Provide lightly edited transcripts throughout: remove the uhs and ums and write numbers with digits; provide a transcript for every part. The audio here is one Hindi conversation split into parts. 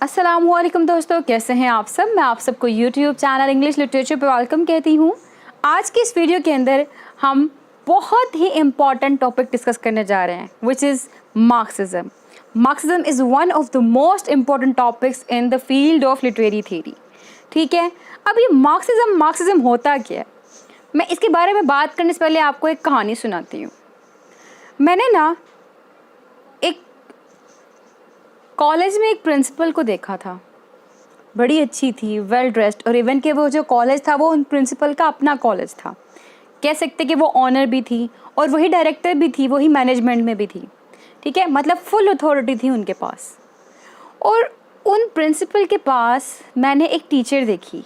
अस्सलामुअलैकुम दोस्तों, कैसे हैं आप सब। मैं आप सबको यूट्यूब चैनल इंग्लिश लिटरेचर पे वेलकम कहती हूँ। आज की इस वीडियो के अंदर हम बहुत ही इम्पॉर्टेंट टॉपिक डिस्कस करने जा रहे हैं which is Marxism. Marxism is one of the most important topics in the field of literary theory. ठीक है, अब ये मार्क्सिज्म होता क्या है, मैं इसके बारे में बात करने से पहले आपको एक कहानी सुनाती हूँ। मैंने ना एक कॉलेज में एक प्रिंसिपल को देखा था, बड़ी अच्छी थी, वेल ड्रेस्ड, और इवन के वो जो कॉलेज था वो उन प्रिंसिपल का अपना कॉलेज था। कह सकते कि वो ऑनर भी थी और वही डायरेक्टर भी थी, वही मैनेजमेंट में भी थी। ठीक है, मतलब फुल अथॉरिटी थी उनके पास। और उन प्रिंसिपल के पास मैंने एक टीचर देखी।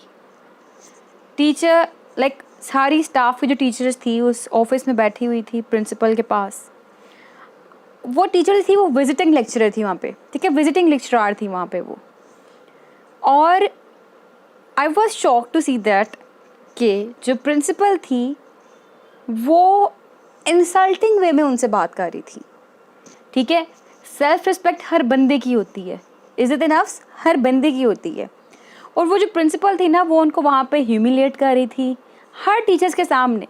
टीचर लाइक सारी स्टाफ की जो टीचर्स थी उस ऑफिस में बैठी हुई थी प्रिंसिपल के पास। वो टीचर थी, वो विजिटिंग लेक्चरर थी वहाँ पे। ठीक है, विजिटिंग लेक्चरार थी वहाँ पे वो। और I was shock to see that कि जो प्रिंसिपल थी वो इंसल्टिंग वे में उनसे बात कर रही थी। ठीक है, सेल्फ रिस्पेक्ट हर बंदे की होती है, इज़्ज़त नफ्स हर बंदे की होती है। और वो जो प्रिंसिपल थी ना, वो उनको वहाँ पे ह्यूमिलेट कर रही थी हर टीचर्स के सामने।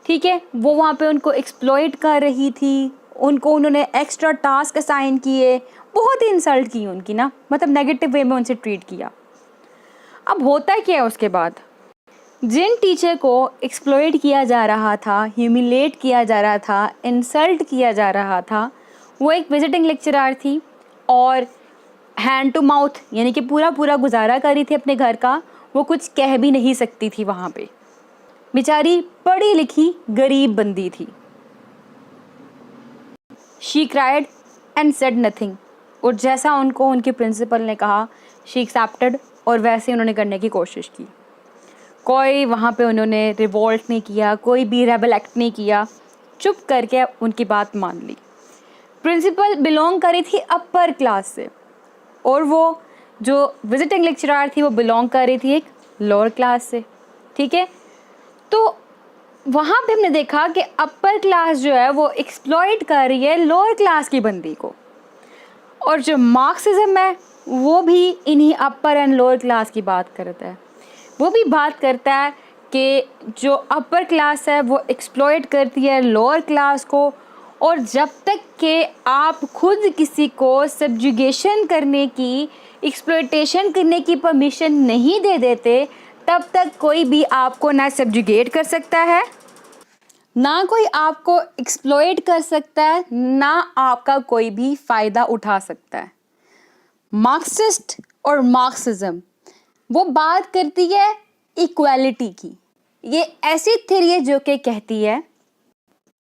ठीक है, वो वहाँ पे उनको एक्सप्लॉइट कर रही थी, उन्होंने एक्स्ट्रा टास्क असाइन किए, बहुत ही इंसल्ट की उनकी ना, मतलब नेगेटिव वे में उनसे ट्रीट किया। अब होता क्या है उसके बाद, जिन टीचर को एक्सप्लॉइट किया जा रहा था, ह्यूमिलेट किया जा रहा था, इंसल्ट किया जा रहा था, वो एक विजिटिंग लेक्चरर थी और हैंड टू माउथ यानी कि पूरा गुजारा कर रही थी अपने घर का। वो कुछ कह भी नहीं सकती थी वहाँ पे, बेचारी पढ़ी लिखी गरीब बंदी थी। She cried and said nothing. और जैसा उनको उनके प्रिंसिपल ने कहा, शी एक्सेप्टेड, और वैसे उन्होंने करने की कोशिश की। कोई वहाँ पे उन्होंने रिवोल्ट नहीं किया, कोई भी रेबल एक्ट नहीं किया, चुप करके उनकी बात मान ली। प्रिंसिपल बिलोंग करी थी अपर क्लास से और वो जो विजिटिंग लेक्चरर थी वो बिलोंग कर रही थी एक लोअर क्लास से। ठीक है, तो वहाँ पे हमने देखा कि अपर क्लास जो है वो एक्सप्लॉइट कर रही है लोअर क्लास की बंदी को, और जो मार्क्सिज्म है वो भी इन्हीं अपर एंड लोअर क्लास की बात करता है। वो भी बात करता है कि जो अपर क्लास है वो एक्सप्लॉइट करती है लोअर क्लास को, और जब तक कि आप खुद किसी को सब्जुगेशन करने की, एक्सप्लॉइटेशन करने की परमिशन नहीं दे देते, तब तक कोई भी आपको ना सब्जुगेट कर सकता है, ना कोई आपको एक्सप्लॉइट कर सकता है, ना आपका कोई भी फ़ायदा उठा सकता है। मार्क्सिस्ट और मार्क्सिज्म वो बात करती है इक्वालिटी की। ये ऐसी थ्योरी है जो कि कहती है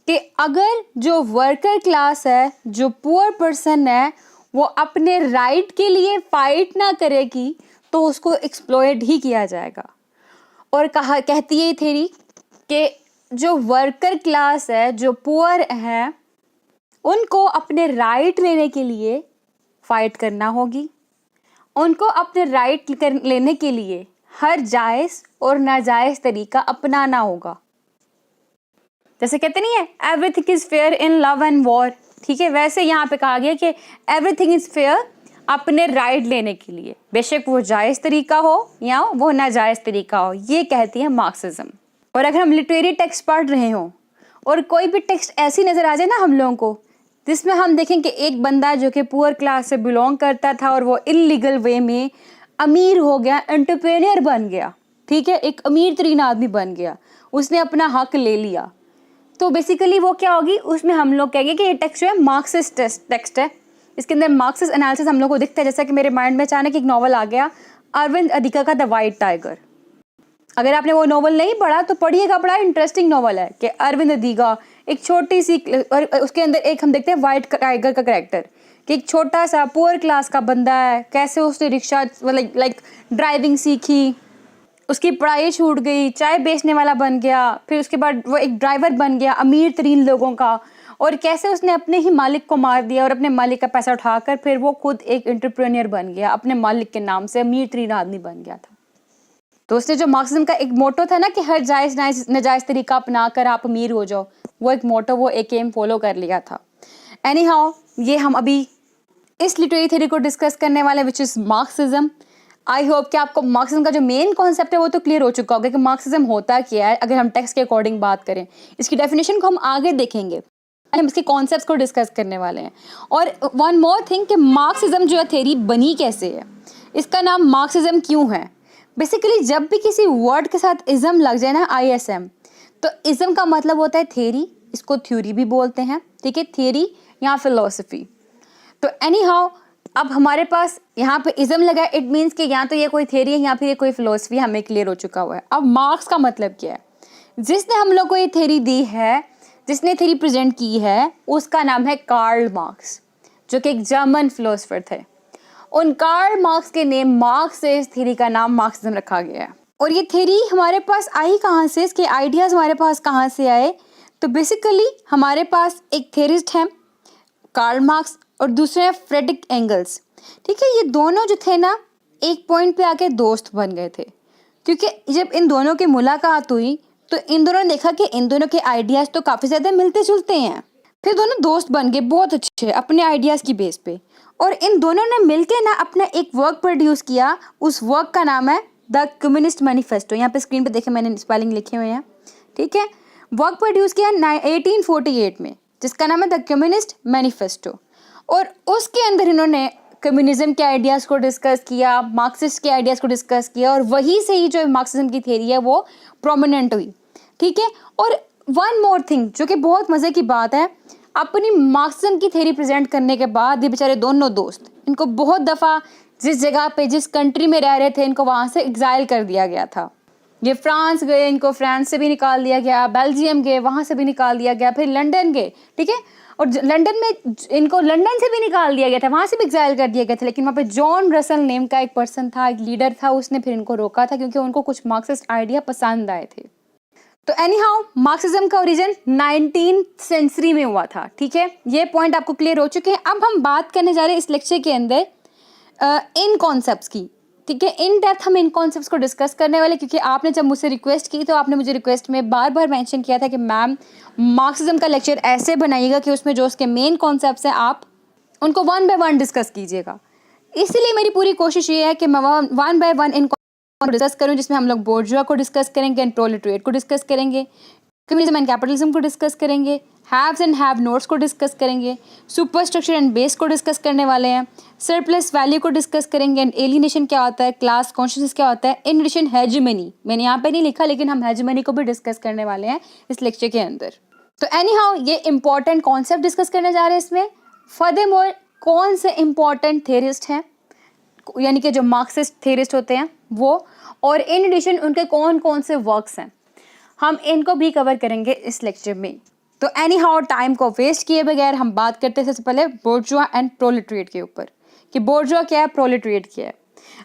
कि अगर जो वर्कर क्लास है, जो पुअर पर्सन है, वो अपने राइट के लिए फाइट ना करेगी तो उसको एक्सप्लॉइट ही किया जाएगा। और कहती है ये थ्योरी कि जो वर्कर क्लास है, जो पुअर है, उनको अपने राइट लेने के लिए फाइट करना होगी। उनको अपने राइट लेने के लिए हर जायज़ और नाजायज़ तरीका अपनाना होगा। जैसे कहते नहीं है, everything is fair in love and war. ठीक है, वैसे यहाँ पे कहा गया कि एवरीथिंग इज़ फेयर अपने राइट लेने के लिए, बेशक वो जायज़ तरीका हो या वो नाजायज़ तरीका हो। ये कहती है मार्क्सिज्म। और अगर हम लिटरेरी टेक्स्ट पढ़ रहे हों और कोई भी टेक्स्ट ऐसी नज़र आ जाए ना हम लोगों को, जिसमें हम देखें कि एक बंदा जो कि पुअर क्लास से बिलोंग करता था और वो इलीगल वे में अमीर हो गया, एंटरप्रेन्योर बन गया, ठीक है, एक अमीर तरीन आदमी बन गया, उसने अपना हक ले लिया, तो बेसिकली वो क्या होगी, उसमें हम लोग कहेंगे कि ये टेक्स्ट जो है मार्क्सिस्ट टेक्स्ट है। इसके अंदर मार्क्सिस्ट एनालिसिस हम लोग को दिखता है। जैसा कि मेरे माइंड में अचानक एक नॉवल आ गया, अरविंद अधिका का द वाइट टाइगर। अगर आपने वो नॉवल नहीं पढ़ा तो पढ़िएगा, बड़ा इंटरेस्टिंग नॉवल है कि अरविंद अधिका एक छोटी सी, और उसके अंदर एक हम देखते हैं वाइट टाइगर का कैरेक्टर, कि एक छोटा सा पुअर क्लास का बंदा है, कैसे उसने रिक्शा लाइक ड्राइविंग सीखी, उसकी पढ़ाई छूट गई, चाय बेचने वाला बन गया, फिर उसके बाद वो एक ड्राइवर बन गया अमीर तरीन लोगों का, और कैसे उसने अपने ही मालिक को मार दिया और अपने मालिक का पैसा उठाकर फिर वो खुद एक एंटरप्रेन्योर बन गया, अपने मालिक के नाम से अमीर तरीन आदमी बन गया था। तो उसने जो मार्क्सिज्म का एक मोटो था ना कि हर जायज़ नाजायज़ तरीका अपना कर आप अमीर हो जाओ, वो एक मोटो, वो एक एम फॉलो कर लिया था। एनी हाउ, ये हम अभी इस लिटरेरी थ्योरी को डिस्कस करने वाले which is Marxism. I hope कि आपको मार्क्सिज्म का जो मेन कॉन्सेप्ट है वो तो क्लियर हो चुका होगा कि मार्क्सिज्म होता क्या है। अगर हम टेक्स्ट के अकॉर्डिंग बात करें, इसकी डेफिनेशन को हम आगे देखेंगे, हम इसके कॉन्सेप्ट्स को डिस्कस करने वाले हैं। और वन मोर थिंग कि मार्क्सिज्म जो है थ्योरी बनी कैसे है, इसका नाम मार्क्सिज्म क्यों है। बेसिकली जब भी किसी वर्ड के साथ इज़म लग जाए ना, ISM, तो इज़म का मतलब होता है थ्योरी, इसको थ्योरी भी बोलते हैं, ठीक है, थ्योरी या फिलोसफी। तो एनी हाउ अब हमारे पास यहाँ पे इज़म लगा है, इट मीन्स कि या तो ये कोई थ्योरी है या फिर ये कोई फिलोसफी, हमें क्लियर हो चुका हुआ है। अब मार्क्स का मतलब क्या है, जिसने हम लोग को ये थ्योरी दी है, जिसने थ्योरी प्रेजेंट की है, उसका नाम है कार्ल मार्क्स, जो कि एक जर्मन फिलोसफर थे। उन कार्ल मार्क्स के नेम मार्क्स से इस थ्योरी का नाम मार्क्सिज्म रखा गया है। और ये थ्योरी हमारे पास आई कहाँ से, इसके आइडियाज़ हमारे पास कहाँ से आए, तो बेसिकली हमारे पास एक थ्योरिस्ट हैं कार्ल मार्क्स और दूसरे हैं फ्रेडरिक एंगल्स, ठीक है। ये दोनों जो थे ना, एक पॉइंट पे आके दोस्त बन गए थे, क्योंकि जब इन दोनों की मुलाकात हुई तो इन दोनों ने देखा कि इन दोनों के आइडियाज़ तो काफ़ी ज़्यादा मिलते जुलते हैं। फिर दोनों दोस्त बन गए बहुत अच्छे अपने आइडियाज़ की बेस पे, और इन दोनों ने मिलके ना अपना एक वर्क प्रोड्यूस किया। उस वर्क का नाम है द कम्युनिस्ट मैनिफेस्टो। यहाँ पे स्क्रीन पे देखें, मैंने स्पेलिंग लिखे हुए हैं, ठीक है। वर्क प्रोड्यूस किया 1848 में, जिसका नाम है द कम्युनिस्ट मैनिफेस्टो। और उसके अंदर इन्होंने कम्युनिज्म के आइडियाज़ को डिस्कस किया, मार्क्सिस्ट के आइडियाज़ को डिस्कस किया, और वहीं से ही जो मार्क्सिज्म की थ्योरी है वो प्रोमिनेंट हुई, ठीक है। और वन मोर थिंग जो कि बहुत मज़े की बात है, अपनी मार्क्सिज्म की थ्योरी प्रेजेंट करने के बाद ये बेचारे दोनों दोस्त, इनको बहुत दफ़ा जिस जगह पे, जिस कंट्री में रह रहे थे, इनको वहाँ से एग्जाइल कर दिया गया था। ये फ्रांस गए, इनको फ्रांस से भी निकाल दिया गया, बेल्जियम गए, वहाँ से भी निकाल दिया गया, फिर लंदन गए, ठीक है। और लंदन में इनको लंदन से भी निकाल दिया गया था, वहाँ से भी एग्जाइल कर दिया गया था। लेकिन वहाँ पे जॉन रसल नेम का एक पर्सन था, एक लीडर था, उसने फिर इनको रोका था क्योंकि उनको कुछ मार्क्सिस्ट आइडिया पसंद आए थे। तो एनी हाउ मार्क्सिज्म का ओरिजिन 19th सेंचुरी में हुआ था, ठीक है। ये पॉइंट आपको क्लियर हो चुके हैं। अब हम बात करने जा रहे हैं इस लेक्चर के अंदर इन कॉन्सेप्ट्स की, ठीक है। इन डेप्थ हम इन कॉन्सेप्ट्स को डिस्कस करने वाले, क्योंकि आपने जब मुझसे रिक्वेस्ट की तो आपने मुझे रिक्वेस्ट में बार बार मेंशन किया था कि मैम मार्क्सिज्म का लेक्चर ऐसे बनाइएगा कि उसमें जो उसके मेन कॉन्सेप्ट्स हैं आप उनको वन बाय वन डिस्कस कीजिएगा। इसलिए मेरी पूरी कोशिश ये है कि मैं one by one in discuss करूं, जिसमें हम लोग बोर्जुआ को डिस्कस करेंगे एंड प्रोलेटरिएट को डिस्कस करेंगे, कम्युनिज्म एंड कैपिटलिज्म को डिस्कस करेंगे, हैव्स एंड हैव नोट्स को डिस्कस करेंगे, सुपर स्ट्रक्चर एंड बेस को डिस्कस करने वाले हैं, सरप्लस वैल्यू को डिस्कस करेंगे, एंड एलिनेशन क्या होता है, क्लास कॉन्शियसनेस क्या होता है, इन एडिशन हेजेमनी, मैंने यहाँ पे नहीं लिखा लेकिन हम हेजेमनी को भी डिस्कस करने वाले हैं इस लेक्चर के अंदर। तो एनी हाउ ये इंपॉर्टेंट कॉन्सेप्ट डिस्कस करने जा रहे हैं इसमें। फर्दरमोर कौन से इंपॉर्टेंट थेरिस्ट हैं, यानी कि जो मार्क्सिस्ट थेरिस्ट होते हैं वो, और इन एडिशन उनके कौन कौन से वर्क्स हैं, हम इनको भी कवर करेंगे इस लेक्चर में। तो एनी हाउ टाइम को वेस्ट किए बगैर हम बात करते हैं सबसे पहले बोर्जुआ एंड प्रोलेटरिएट के ऊपर, कि बोर्जुआ क्या है, प्रोलेटरिएट क्या है।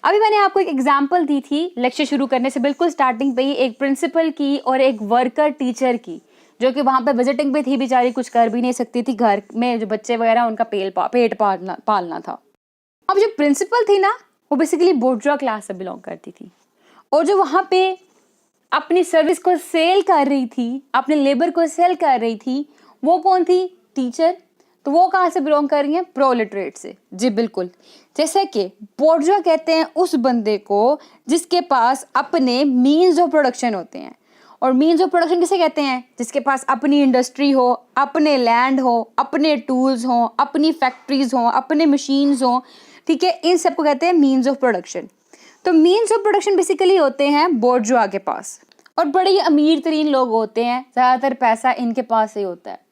अभी मैंने आपको एक एग्जांपल दी थी लेक्चर शुरू करने से बिल्कुल स्टार्टिंग पे ही, एक प्रिंसिपल की और एक वर्कर टीचर की, जो कि वहाँ पे विजिटिंग पे थी, बेचारी कुछ कर भी नहीं सकती थी, घर में जो बच्चे वगैरह उनका पेट पालना था। अब जो प्रिंसिपल थी ना, वो बेसिकली बोर्जुआ क्लास से बिलोंग करती थी, और जो वहाँ पे अपनी सर्विस को सेल कर रही थी, अपने लेबर को सेल कर रही थी, वो कौन थी, टीचर। तो वो कहाँ से बिलोंग कर रही हैं, प्रोलेटरिएट से। जी बिल्कुल, जैसे कि बोर्जुआ कहते हैं उस बंदे को जिसके पास अपने मीन्स ऑफ प्रोडक्शन होते हैं। और मीन्स ऑफ प्रोडक्शन किसे कहते हैं, जिसके पास अपनी इंडस्ट्री हो, अपने लैंड हो, अपने टूल्स हो, अपनी फैक्ट्रीज हो, अपने मशीन्स हो, ठीक है, इन सबको कहते हैं मीन्स ऑफ प्रोडक्शन। तो मीन्स ऑफ प्रोडक्शन बेसिकली होते हैं बोर्जुआ के पास, और बड़े ही अमीर तरीन लोग होते हैं, ज़्यादातर पैसा इनके पास ही होता है।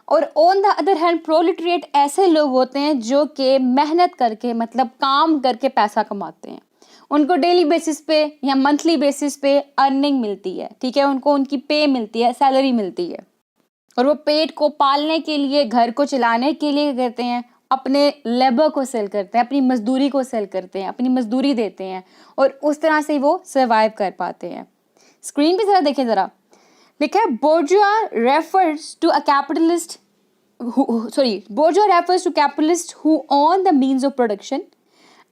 और ऑन द अदर हैंड प्रोलेटरिएट ऐसे लोग होते हैं जो कि मेहनत करके, मतलब काम करके पैसा कमाते हैं। उनको डेली बेसिस पे या मंथली बेसिस पे अर्निंग मिलती है, ठीक है, उनको उनकी पे मिलती है, सैलरी मिलती है, और वो पेट को पालने के लिए, घर को चलाने के लिए कहते हैं, अपने लेबर को सेल करते हैं, अपनी मजदूरी को सेल करते हैं, अपनी मजदूरी देते हैं, और उस तरह से वो सर्वाइव कर पाते हैं। स्क्रीन पे जरा देखें, जरा लिखा है bourgeois refers to a capitalist bourgeois refers to capitalist who own the means of production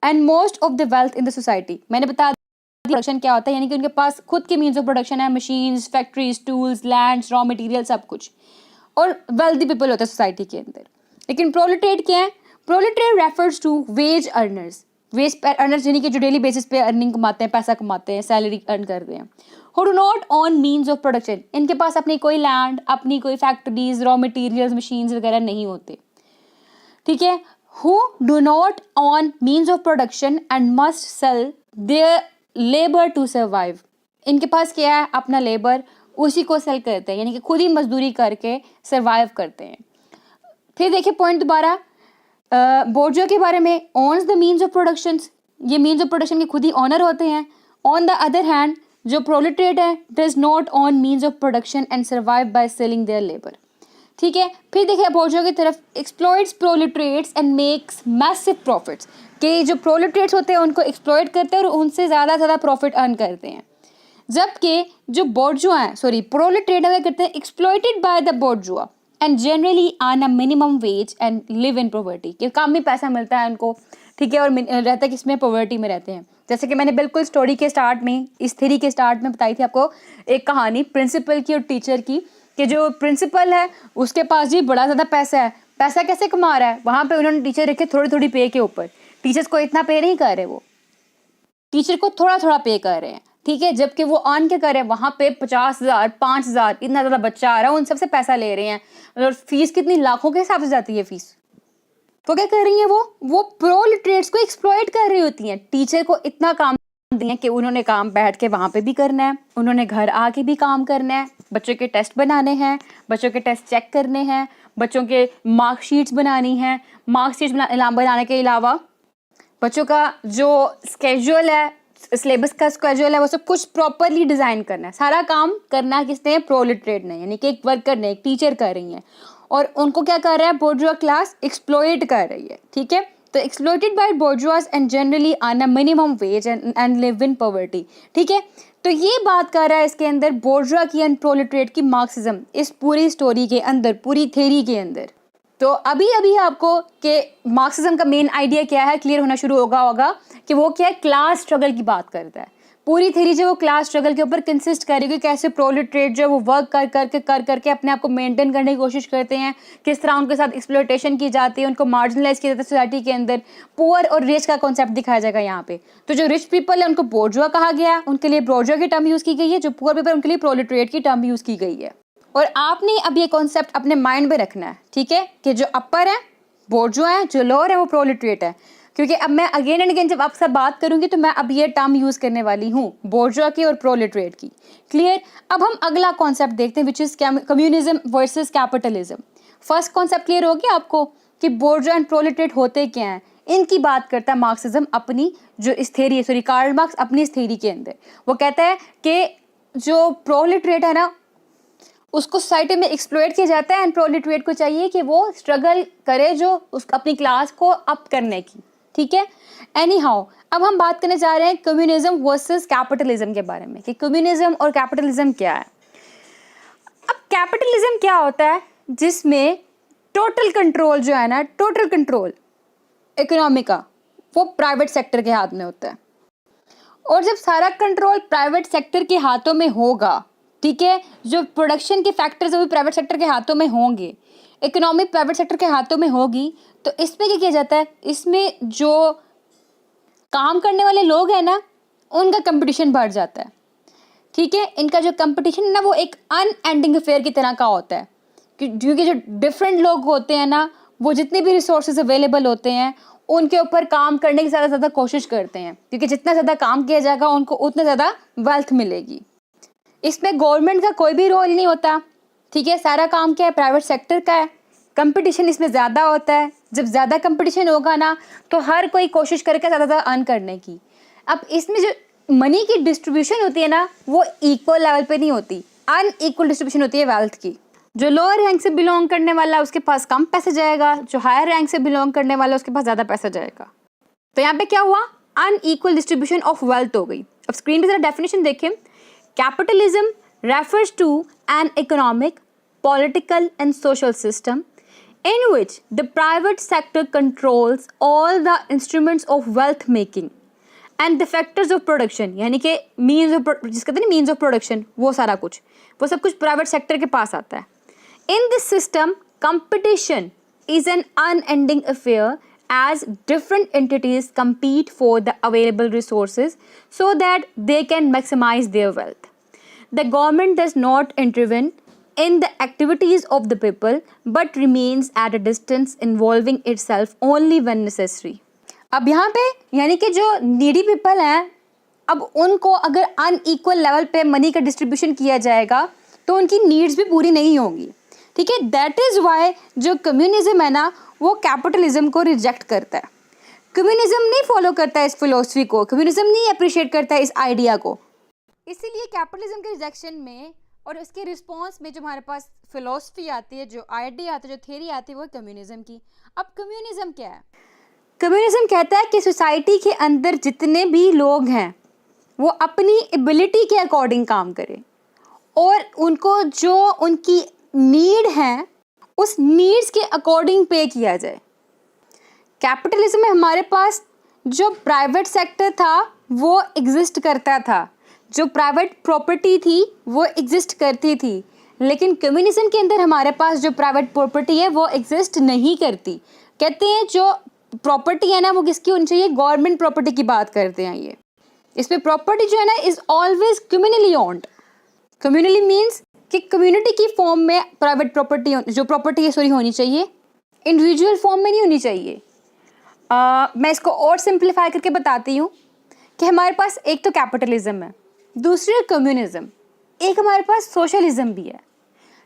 and most of the wealth in the society. मैंने बता दिया प्रोडक्शन क्या होता है, यानी कि उनके पास खुद के मीन्स ऑफ प्रोडक्शन है, machines, factories, tools, lands, raw material, सब कुछ, और वेल्दी पीपल होते हैं सोसाइटी के अंदर। लेकिन प्रोलेटरिएट क्या है, proletariat refers to wage earners, wage earners यानी कि जो डेली बेसिस पे अर्निंग कमाते हैं, पैसा कमाते हैं, सैलरी अर्न करते हैं। Who do not own means of production, इनके पास अपनी कोई लैंड, अपनी कोई फैक्ट्रीज, रॉ मटेरियल्स, मशीन्स वगैरह नहीं होते, ठीक है। Who do not own means of production and must sell their labour to survive, इनके पास क्या है, अपना लेबर, उसी को सेल करते हैं, यानी कि खुद ही मजदूरी करके सर्वाइव करते हैं। फिर देखिए पॉइंट दोबारा, बोर्जुआ के बारे में, ऑन्स द मीन्स ऑफ प्रोडक्शन, ये मीन्स ऑफ प्रोडक्शन के खुद ही ऑनर होते हैं। ऑन द अदर हैंड जो प्रोलेटरिएट है, does not own means of production and survive by selling their labour, ठीक है। फिर देखिए बोर्जुआ की तरफ, exploits proletariats and makes massive profits, कि जो प्रोलेटरिएट्स होते हैं उनको एक्सप्लॉइट करते हैं और उनसे ज़्यादा प्रॉफिट अर्न करते हैं, जबकि जो बोर्जुआ हैं, सॉरी प्रोलेटरिएट क्या करते हैं, exploited by the bourgeois and generally earn a minimum wage and live in poverty, कि कम ही पैसा मिलता है उनको, ठीक है, और रहता है किसमें, पॉवर्टी में रहते हैं। जैसे कि मैंने बिल्कुल स्टोरी के स्टार्ट में, इस थ्योरी के स्टार्ट में बताई थी आपको एक कहानी प्रिंसिपल की और टीचर की, कि जो प्रिंसिपल है उसके पास भी बड़ा ज़्यादा पैसा है, पैसा कैसे कमा रहा है, वहाँ पे उन्होंने टीचर रखे थोड़ी थोड़ी पे के ऊपर, टीचर्स को इतना पे नहीं कर रहे, वो टीचर को थोड़ा थोड़ा पे कर रहे हैं, ठीक है, जबकि वो अर्न क्या कर रहे हैं, वहाँ पे 50,000 5,000 इतना ज़्यादा बच्चा आ रहा है, उन सबसे पैसा ले रहे हैं, और फीस कितनी लाखों के हिसाब से जाती है फीस। तो क्या कर रही है वो प्रोलेटरिएट्स को एक्सप्लॉइट कर रही होती हैं। टीचर को इतना काम दिया कि उन्होंने काम बैठ के वहाँ पे भी करना है, उन्होंने घर आके भी काम करना है, बच्चों के टेस्ट बनाने हैं, बच्चों के टेस्ट चेक करने हैं, बच्चों के मार्कशीट्स बनानी हैं, मार्कशीट्स बनाने के अलावा बच्चों का जो स्केड्यूल है, सिलेबस का स्केड्यूल है, वो सब कुछ प्रॉपरली डिज़ाइन करना है। सारा काम करना किसने, प्रोलेटरिएट ने, यानी कि एक वर्कर ने, एक टीचर कर रही है, और उनको क्या कर रहा है, बोर्जुआ क्लास एक्सप्लॉइट कर रही है, ठीक है। तो exploited by bourgeois and generally earn a minimum wage and live in poverty, ठीक है। तो ये बात कर रहा है इसके अंदर बोर्जुआ की एंड प्रोलेटरिएट की मार्क्सिज्म, इस पूरी स्टोरी के अंदर, पूरी थ्योरी के अंदर। तो अभी आपको कि मार्क्सिज्म का मेन आइडिया क्या है क्लियर होना शुरू होगा कि वो क्या है, क्लास स्ट्रगल की बात करता है। पूरी थ्योरी जो वो क्लास स्ट्रगल के ऊपर कंसिस्ट करेगी, कैसे प्रोलेटरिएट जो वो वर्क कर करके अपने आप को मेंटेन करने की कोशिश करते हैं, किस तरह उनके साथ एक्सप्लॉइटेशन की जाती है, उनको मार्जिनलाइज किया जाता है सोसाइटी के अंदर। पुअर और रिच का कॉन्सेप्ट दिखाया जाएगा यहाँ पे। तो जो रिच पीपल है उनको बोर्जुआ कहा गया, उनके लिए बोर्जुआ की टर्म यूज़ की गई है, जो पुअर पीपल उनके लिए प्रोलेटरिएट की टर्म यूज़ की गई है। और आपने अब ये कॉन्सेप्ट अपने माइंड में रखना है, ठीक है, कि जो अपर है बोर्जुआ है, जो लोअर है वो प्रोलेटरिएट है। क्योंकि अब मैं अगेन एंड अगेन जब आपसे बात करूंगी तो मैं अब ये टर्म यूज़ करने वाली हूँ, बोर्जुआ की और प्रोलेटरिएट की। क्लियर। अब हम अगला कॉन्सेप्ट देखते हैं which is communism versus capitalism. First concept clear हो गया आपको कि बोर्जुआ एंड प्रोलेटरिएट होते क्या हैं, इनकी बात करता है मार्क्सिज्म अपनी जो इस थ्योरी, सॉरी कार्ल मार्क्स अपनी इस थ्योरी के अंदर। वो कहता है कि जो प्रोलेटरिएट है ना उसको सोसाइटी में एक्सप्लॉइट किया जाता है, एंड प्रोलेटरिएट को चाहिए कि वो स्ट्रगल करे जो अपनी क्लास को अप करने की, ठीक है। एनी हाउ अब हम बात करने जा रहे हैं कम्युनिज्म वर्सेस कैपिटलिज्म के बारे में, कि कम्युनिज्म और कैपिटलिज्म क्या है। अब कैपिटलिज्म क्या होता है, जिसमें टोटल कंट्रोल जो है ना, टोटल कंट्रोल इकोनॉमी का वो प्राइवेट सेक्टर के हाथ में होता है। और जब सारा कंट्रोल प्राइवेट सेक्टर के हाथों में होगा, ठीक है, जो प्रोडक्शन के फैक्टर्स वो भी प्राइवेट सेक्टर के हाथों में होंगे, इकोनॉमी प्राइवेट सेक्टर के हाथों में होगी, तो इसमें क्या किया जाता है, इसमें जो काम करने वाले लोग हैं ना उनका कंपटीशन बढ़ जाता है, ठीक है। इनका जो कंपटीशन है ना वो एक अनएंडिंग अफेयर की तरह का होता है, क्योंकि जो डिफरेंट लोग होते हैं ना वो जितने भी रिसोर्सेज अवेलेबल होते हैं उनके ऊपर काम करने की ज़्यादा से ज़्यादा कोशिश करते हैं, क्योंकि जितना ज़्यादा काम किया जाएगा उनको उतना ज़्यादा वेल्थ मिलेगी। इसमें गवर्नमेंट का कोई भी रोल नहीं होता, ठीक है, सारा काम क्या है, प्राइवेट सेक्टर का है। कंपटीशन इसमें ज़्यादा होता है, जब ज़्यादा कंपटीशन होगा ना तो हर कोई कोशिश करके ज़्यादा ज़्यादा अर्न करने की। अब इसमें जो मनी की डिस्ट्रीब्यूशन होती है ना वो इक्वल लेवल पे नहीं होती, अनइक्वल डिस्ट्रीब्यूशन होती है वेल्थ की। जो लोअर रैंक से बिलोंग करने वाला उसके पास कम पैसा जाएगा, जो हायर रैंक से बिलोंग करने वाला उसके पास ज़्यादा पैसा जाएगा। तो यहाँ पे क्या हुआ, अनइक्वल डिस्ट्रीब्यूशन ऑफ वेल्थ हो गई। अब स्क्रीन पे जरा डेफिनेशन देखें। Capitalism refers to an economic, political and social system in which the private sector controls all the instruments of wealth making and the factors of production, यानी कि means of जिसका कहते हैं means of production, वो सारा कुछ, वो सब कुछ private sector के पास आता है। In this system, competition is an unending affair as different entities compete for the available resources so that they can maximize their wealth. The government does not intervene in the activities of the people but remains at a distance, involving itself only when necessary. अब यहाँ पे यानी कि जो नीडी पीपल हैं, अब उनको अगर अनइक्वल लेवल पे मनी का डिस्ट्रीब्यूशन किया जाएगा तो उनकी नीड्स भी पूरी नहीं होंगी, ठीक है. दैट इज़ वाई जो कम्युनिज्म है ना, वो कैपिटलिज्म को रिजेक्ट करता है. कम्युनिज्म नहीं फॉलो करता है इस फिलोसफी को, कम्युनिज्म नहीं अप्रिशिएट करता है इस आइडिया को. इसीलिए कैपिटलिज्म के रिजेक्शन में और उसके रिस्पॉन्स में जो हमारे पास फिलोसफी आती है, जो आइडिया आता है, जो थ्योरी आती है, वो कम्युनिज्म की. अब कम्युनिज्म क्या है? कम्युनिज्म कहता है कि सोसाइटी के अंदर जितने भी लोग हैं वो अपनी एबिलिटी के अकॉर्डिंग काम करें और उनको जो उनकी नीड है उस नीड्स के अकॉर्डिंग पे किया जाए. कैपिटलिज्म में हमारे पास जो प्राइवेट सेक्टर था वो एग्जिस्ट करता था, जो प्राइवेट प्रॉपर्टी थी वो एग्जिस्ट करती थी, लेकिन कम्युनिज्म के अंदर हमारे पास जो प्राइवेट प्रॉपर्टी है वो एग्जिस्ट नहीं करती. कहते हैं जो प्रॉपर्टी है ना वो किसकी होनी चाहिए, गवर्नमेंट प्रॉपर्टी की बात करते हैं ये. इसमें प्रॉपर्टी जो है ना is always communally owned. Communally means कि कम्युनिटी की फॉर्म में प्राइवेट प्रॉपर्टी जो प्रॉपर्टी है सॉरी होनी चाहिए, इंडिविजुअल फॉर्म में नहीं होनी चाहिए. मैं इसको और सिंप्लीफाई करके बताती हूँ कि हमारे पास एक तो कैपिटलिज्म है, दूसरी कम्युनिज्म, एक हमारे पास सोशलिज्म भी है,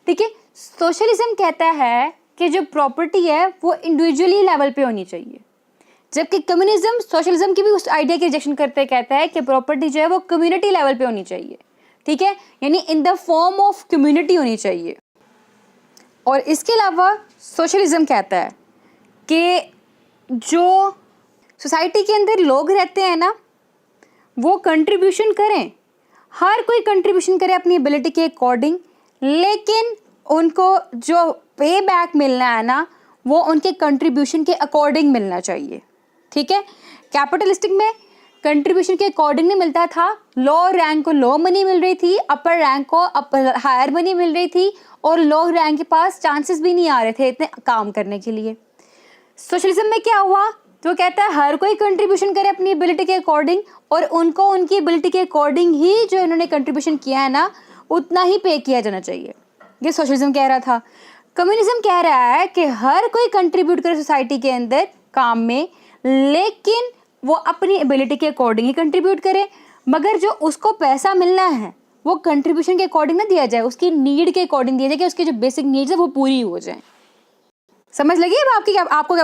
ठीक है. सोशलिज्म कहता है कि जो प्रॉपर्टी है वो इंडिविजुअली लेवल पे होनी चाहिए, जबकि कम्युनिज्म सोशलिज्म की भी उस आइडिया की रिजेक्शन करते कहता है कि प्रॉपर्टी जो है वो कम्युनिटी लेवल पे होनी चाहिए, ठीक है, यानी in the form of community होनी चाहिए. और इसके अलावा सोशलिज्म कहता है कि जो सोसाइटी के अंदर लोग रहते हैं ना वो कंट्रीब्यूशन करें, हर कोई कंट्रीब्यूशन करे अपनी एबिलिटी के अकॉर्डिंग, लेकिन उनको जो पे बैक मिलना है ना वो उनके कंट्रीब्यूशन के अकॉर्डिंग मिलना चाहिए, ठीक है. कैपिटलिस्टिक में कंट्रीब्यूशन के अकॉर्डिंग नहीं मिलता था, लो रैंक को लो मनी मिल रही थी, अपर रैंक को अपर हायर मनी मिल रही थी और लो रैंक के पास चांसेस भी नहीं आ रहे थे इतने काम करने के लिए. सोशलिज्म में क्या हुआ, तो कहता है हर कोई कंट्रीब्यूशन करे अपनी एबिलिटी के अकॉर्डिंग और उनको उनकी एबिलिटी के अकॉर्डिंग ही जो इन्होंने कंट्रीब्यूशन किया है ना उतना ही पे किया जाना चाहिए. ये सोशलिज्म कह रहा था. कम्युनिज्म कह रहा है कि हर कोई कंट्रीब्यूट करे सोसाइटी के अंदर काम में, लेकिन वो अपनी एबिलिटी के अकॉर्डिंग ही कंट्रीब्यूट करे, मगर जो उसको पैसा मिलना है वो कंट्रीब्यूशन के अकॉर्डिंग ना दिया जाए, उसकी नीड के अकॉर्डिंग दिया जाए कि उसकी जो बेसिक नीड्स है वो पूरी हो जाए. समझ लगी अब आपको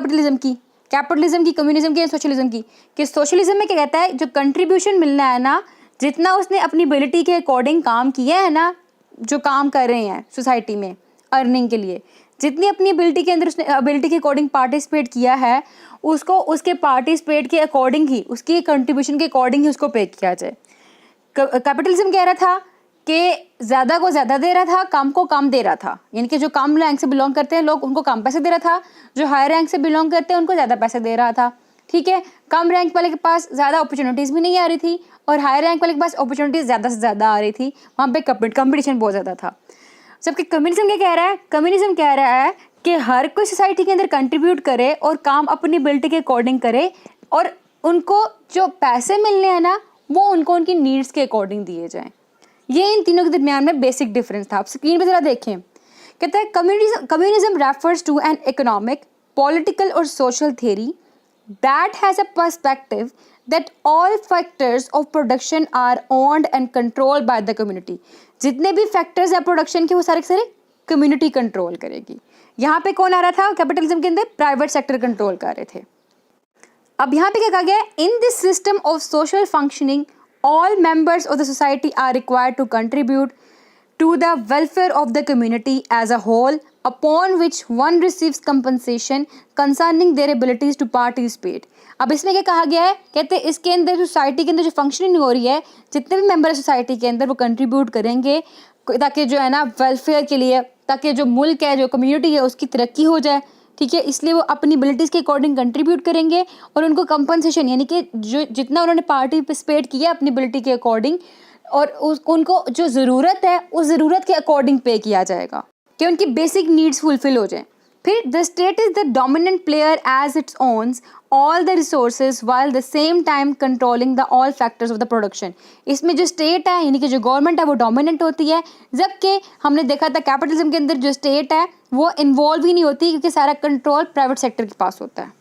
कैपिटलिज्म की, कम्युनिज्म की, सोशलिज्म की. कि सोशलिज्म में क्या कहता है, जो कंट्रीब्यूशन मिलना है ना, जितना उसने अपनी एबिलिटी के अकॉर्डिंग काम किया है ना, जो काम कर रहे हैं सोसाइटी में अर्निंग के लिए, जितनी अपनी एबिलिटी के अंदर उसने एबिलिटी के अकॉर्डिंग पार्टिसिपेट किया है उसको उसके पार्टिसिपेट के अकॉर्डिंग ही, उसकी कंट्रीब्यूशन के अकॉर्डिंग ही उसको पे किया जाए. कैपिटलिज्म कह रहा था कि ज़्यादा को ज़्यादा दे रहा था, कम को कम दे रहा था, यानी कि जो कम रैंक से बिलोंग करते हैं लोग उनको कम पैसे दे रहा था, जो हाई रैंक से बिलोंग करते हैं उनको ज़्यादा पैसे दे रहा था, ठीक है. कम रैंक वाले के पास ज़्यादा अपॉर्चुनिटीज़ भी नहीं आ रही थी और हाई रैंक वाले के पास अपॉर्चुनिटीज़ ज़्यादा से ज़्यादा आ रही थी, वहाँ पे कंपटीशन बहुत ज़्यादा था. जबकि कम्युनिज्म क्या कह रहा है, कम्युनिज्म कह रहा है कि हर कोई सोसाइटी के अंदर कंट्रीब्यूट करे और काम अपनी एबिलिटी के अकॉर्डिंग करे और उनको जो पैसे मिलने हैं ना वो उनको उनकी नीड्स के अकॉर्डिंग दिए जाएं. ये इन तीनों के दरमियान में बेसिक डिफरेंस था. आप स्क्रीन पे ज़रा देखें. कहता है communism refers to an economic, political और social theory that has a perspective that all factors of production are owned and controlled by the community. जितने भी फैक्टर्स है प्रोडक्शन के वो सारे कम्युनिटी कंट्रोल करेगी. यहाँ पे कौन आ रहा था कैपिटलिज्म के अंदर, प्राइवेट सेक्टर कंट्रोल कर रहे थे. अब यहाँ पे क्या कहा गया, in this system of social functioning all members of the society are required to contribute to the welfare of the community as a whole, upon which one receives compensation concerning their abilities to participate. अब इसमें क्या कहा गया है, कहते हैं इसके अंदर सोसाइटी के अंदर जो फंक्शनिंग हो रही है, जितने भी मेंबर है सोसाइटी के अंदर वो कंट्रीब्यूट करेंगे ताकि जो है ना वेलफेयर के लिए, ताकि जो मुल्क है, जो कम्युनिटी है उसकी तरक्की हो जाए, ठीक है. इसलिए वो अपनी एबिलिटीज़ के अकॉर्डिंग कंट्रीब्यूट करेंगे और उनको कंपनसेशन यानी कि जो जितना उन्होंने पार्टिसिपेट किया अपनी एबिलिटी के अकॉर्डिंग और उनको जो ज़रूरत है उस ज़रूरत के अकॉर्डिंग पे किया जाएगा कि उनकी बेसिक नीड्स फुलफिल हो जाएं. फिर the state is the dominant player as it's owns all the resources while the same time controlling the all factors of the production. इसमें जो स्टेट है यानी कि जो गवर्नमेंट है वो डोमिनेंट होती है, जबकि हमने देखा था कैपिटलिज्म के अंदर जो स्टेट है वो इन्वॉल्व ही नहीं होती क्योंकि सारा कंट्रोल प्राइवेट सेक्टर के पास होता है।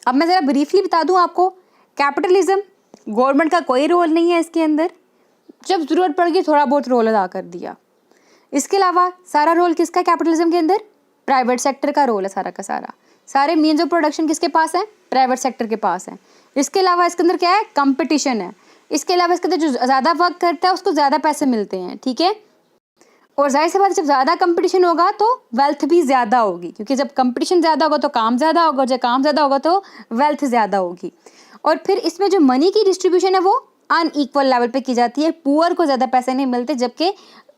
अब मैं ज़रा ब्रीफली बता दूं आपको, कैपिटलिज्म गवर्नमेंट का कोई रोल नहीं है इसके अंदर, जब ज़रूरत पड़ गई थोड़ा बहुत रोल अदा कर दिया। इसके अलावा सारा रोल किसका कैपिटलिज्म के अंदर? प्राइवेट सेक्टर का रोल है सारा का सारा। सारे मीन्स ऑफ प्रोडक्शन किसके पास है? प्राइवेट सेक्टर के पास है। इसके अलावा इसके अंदर क्या है? कंपटीशन है। इसके अलावा इसके अंदर जो ज़्यादा वर्क करता है उसको ज़्यादा पैसे मिलते हैं, ठीक है। और जाहिर सी बात, जब ज़्यादा कंपटीशन होगा तो वेल्थ भी ज़्यादा होगी, क्योंकि जब कंपटीशन ज़्यादा होगा तो काम ज़्यादा होगा, जब काम ज़्यादा होगा तो वेल्थ ज़्यादा होगी। और फिर इसमें जो मनी की डिस्ट्रीब्यूशन है वो अनइक्वल लेवल पे की जाती है। पुअर को ज़्यादा पैसे नहीं मिलते, जबकि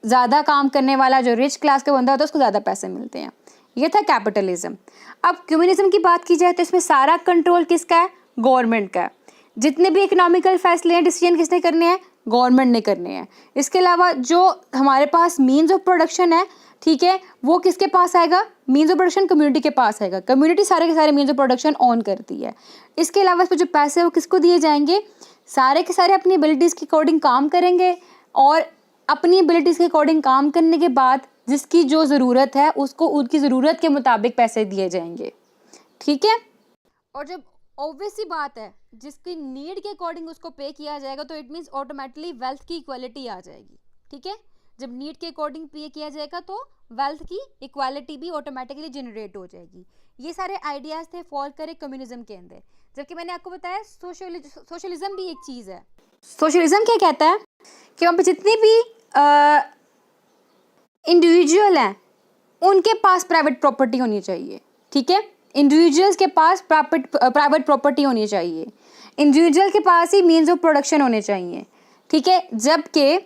ज़्यादा काम करने वाला जो रिच क्लास का बंदा होता है उसको ज़्यादा पैसे मिलते हैं। ये था कैपिटलिज्म। अब कम्युनिज्म की बात की जाए तो इसमें सारा कंट्रोल किसका है? गवर्नमेंट का है। जितने भी इकोनॉमिकल फैसले हैं, डिसीजन किसने करने हैं? गवर्नमेंट ने करने हैं। इसके अलावा जो हमारे पास मीन्स ऑफ प्रोडक्शन है, ठीक है, वो किसके पास आएगा? मीन्स ऑफ प्रोडक्शन कम्युनिटी के पास आएगा। कम्युनिटी सारे के सारे मीन्स ऑफ प्रोडक्शन ऑन करती है। इसके अलावा इस पर जो पैसे हैं वो किसको दिए जाएंगे? सारे के सारे अपनी एबिलिटीज़ के अकॉर्डिंग काम करेंगे, और अपनी एबिलिटीज़ के अकॉर्डिंग काम करने के बाद जिसकी जो ज़रूरत है उसको उनकी ज़रूरत के मुताबिक पैसे दिए जाएंगे, ठीक है। और जब ऑब्वियस सी बात है जिसकी नीड के अकॉर्डिंग उसको पे किया जाएगा तो इट मीन्स ऑटोमेटिकली वेल्थ की इक्वालिटी आ जाएगी, ठीक है। जब नीड के अकॉर्डिंग पे किया जाएगा तो वेल्थ की इक्वालिटी भी ऑटोमेटिकली जनरेट हो जाएगी। ये सारे आइडियाज़ थे फॉल करे कम्युनिज्म के अंदर। जबकि मैंने आपको बताया सोशलिज्म भी एक चीज़ है। सोशलिज्म क्या कहता है कि वहाँ पे जितनी भी इंडिविजुअल हैं उनके पास प्राइवेट प्रॉपर्टी होनी चाहिए, ठीक है। इंडिविजुअल्स के पास प्राइवेट प्रॉपर्टी होनी चाहिए, इंडिविजुअल के पास ही मीन्स ऑफ प्रोडक्शन होने चाहिए, ठीक है। जबकि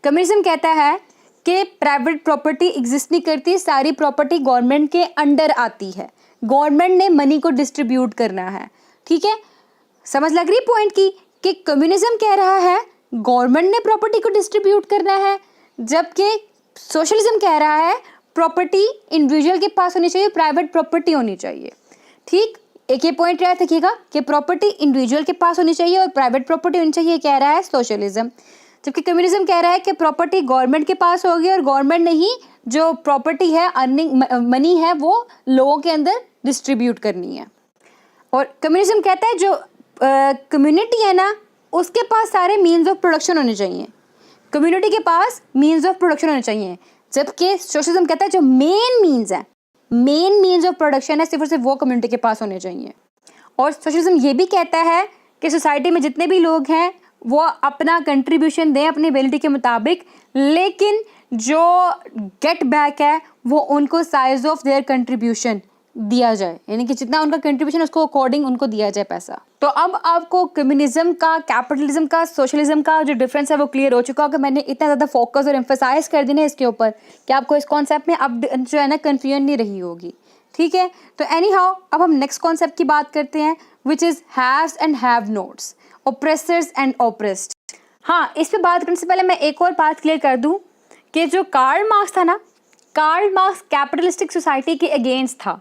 कम्युनिज्म कहता है कि प्राइवेट प्रॉपर्टी एग्जिस्ट नहीं करती, सारी प्रॉपर्टी गवर्नमेंट के अंडर आती है, गवर्नमेंट ने मनी को डिस्ट्रीब्यूट करना है, ठीक है। समझ लग रही पॉइंट की कि कम्युनिज्म कह रहा है गवर्नमेंट ने प्रॉपर्टी को डिस्ट्रीब्यूट करना है, जबकि सोशलिज्म कह रहा है प्रॉपर्टी इंडिविजुअल के पास होनी चाहिए, प्राइवेट प्रॉपर्टी होनी चाहिए, ठीक। एक ये पॉइंट याद रखिएगा कि प्रॉपर्टी इंडिविजुअल के पास होनी चाहिए और प्राइवेट प्रॉपर्टी होनी चाहिए, कह रहा है सोशलिज्म। जबकि कम्युनिज्म कह रहा है कि प्रॉपर्टी गवर्नमेंट के पास होगी और गवर्नमेंट ने ही जो प्रॉपर्टी है, अर्निंग मनी है, वो लोगों के अंदर डिस्ट्रीब्यूट करनी है। और कम्युनिज्म कहता है जो कम्युनिटी है ना उसके पास सारे मीन्स ऑफ प्रोडक्शन होने चाहिए, कम्युनिटी के पास मीन्स ऑफ प्रोडक्शन होने चाहिए। जबकि सोशलिज्म कहता है जो मेन मीन्स ऑफ प्रोडक्शन है सिर्फ और सिर्फ वो कम्युनिटी के पास होने चाहिए। और सोशलिज्म ये भी कहता है कि सोसाइटी में जितने भी लोग हैं वो अपना कंट्रीब्यूशन दें अपनी एबिलिटी के मुताबिक, लेकिन जो गेट बैक है वो उनको साइज ऑफ देयर कंट्रीब्यूशन दिया जाए, यानी कि जितना उनका कंट्रीब्यूशन उसको अकॉर्डिंग उनको दिया जाए पैसा। तो अब आपको कम्युनिज्म का, कैपिटलिज्म का, सोशलिज्म का जो डिफरेंस है वो क्लियर हो चुका कि मैंने इतना ज़्यादा फोकस और एम्फसाइज कर देना इसके ऊपर कि आपको इस कॉन्सेप्ट में अब जो है ना कन्फ्यूजन नहीं रही होगी, ठीक है। तो एनी हाउ अब हम नेक्स्ट कॉन्सेप्ट की बात करते हैं which is haves and have nots, oppressors and oppressed. हाँ, इस पर बात करने से पहले मैं एक और बात क्लियर कर दूँ कि जो कार्ल मार्क्स था ना, कार्ल मार्क्स कैपिटलिस्टिक सोसाइटी के अगेंस्ट था,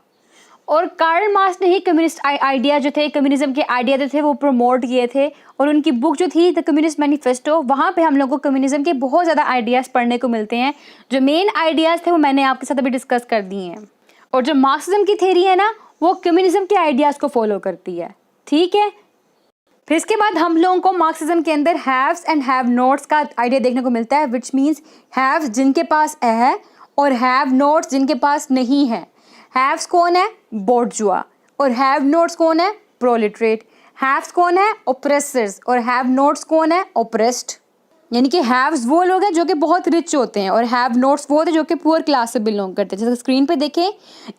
और कार्ल मार्क्स ने ही कम्युनिस्ट आइडिया जो थे, कम्युनिज्म के आइडिया जो थे वो प्रमोट किए थे। और उनकी बुक जो थी द कम्युनिस्ट मैनिफेस्टो, वहाँ पे हम लोग को कम्युनिज्म के बहुत ज़्यादा आइडियाज़ पढ़ने को मिलते हैं। जो मेन आइडियाज़ थे वो मैंने आपके साथ अभी डिस्कस कर दिए हैं। और जो मार्क्सिज्म की थ्योरी है ना वो कम्युनिज्म के आइडियाज़ को फॉलो करती है, ठीक है। फिर इसके बाद हम लोगों को मार्क्सिज्म के अंदर हैव्स एंड हैव नोट्स का आइडिया देखने को मिलता है, विच मीन्स हैव्स जिनके पास है और हैव नोट्स जिनके पास नहीं है। हैव्स कौन है? बोर्जुआ। और हैव नोट्स कौन है? प्रोलेटरेट। हैव्स कौन है? ओप्रेसर्स। और हैव नोट्स कौन है? ओप्रेस्ड। यानी कि हैव्स वो लोग हैं जो कि बहुत रिच होते हैं और हैव नोट्स वो होते हैं जो कि पुअर क्लास से बिलोंग करते हैं। जैसे स्क्रीन पे देखें,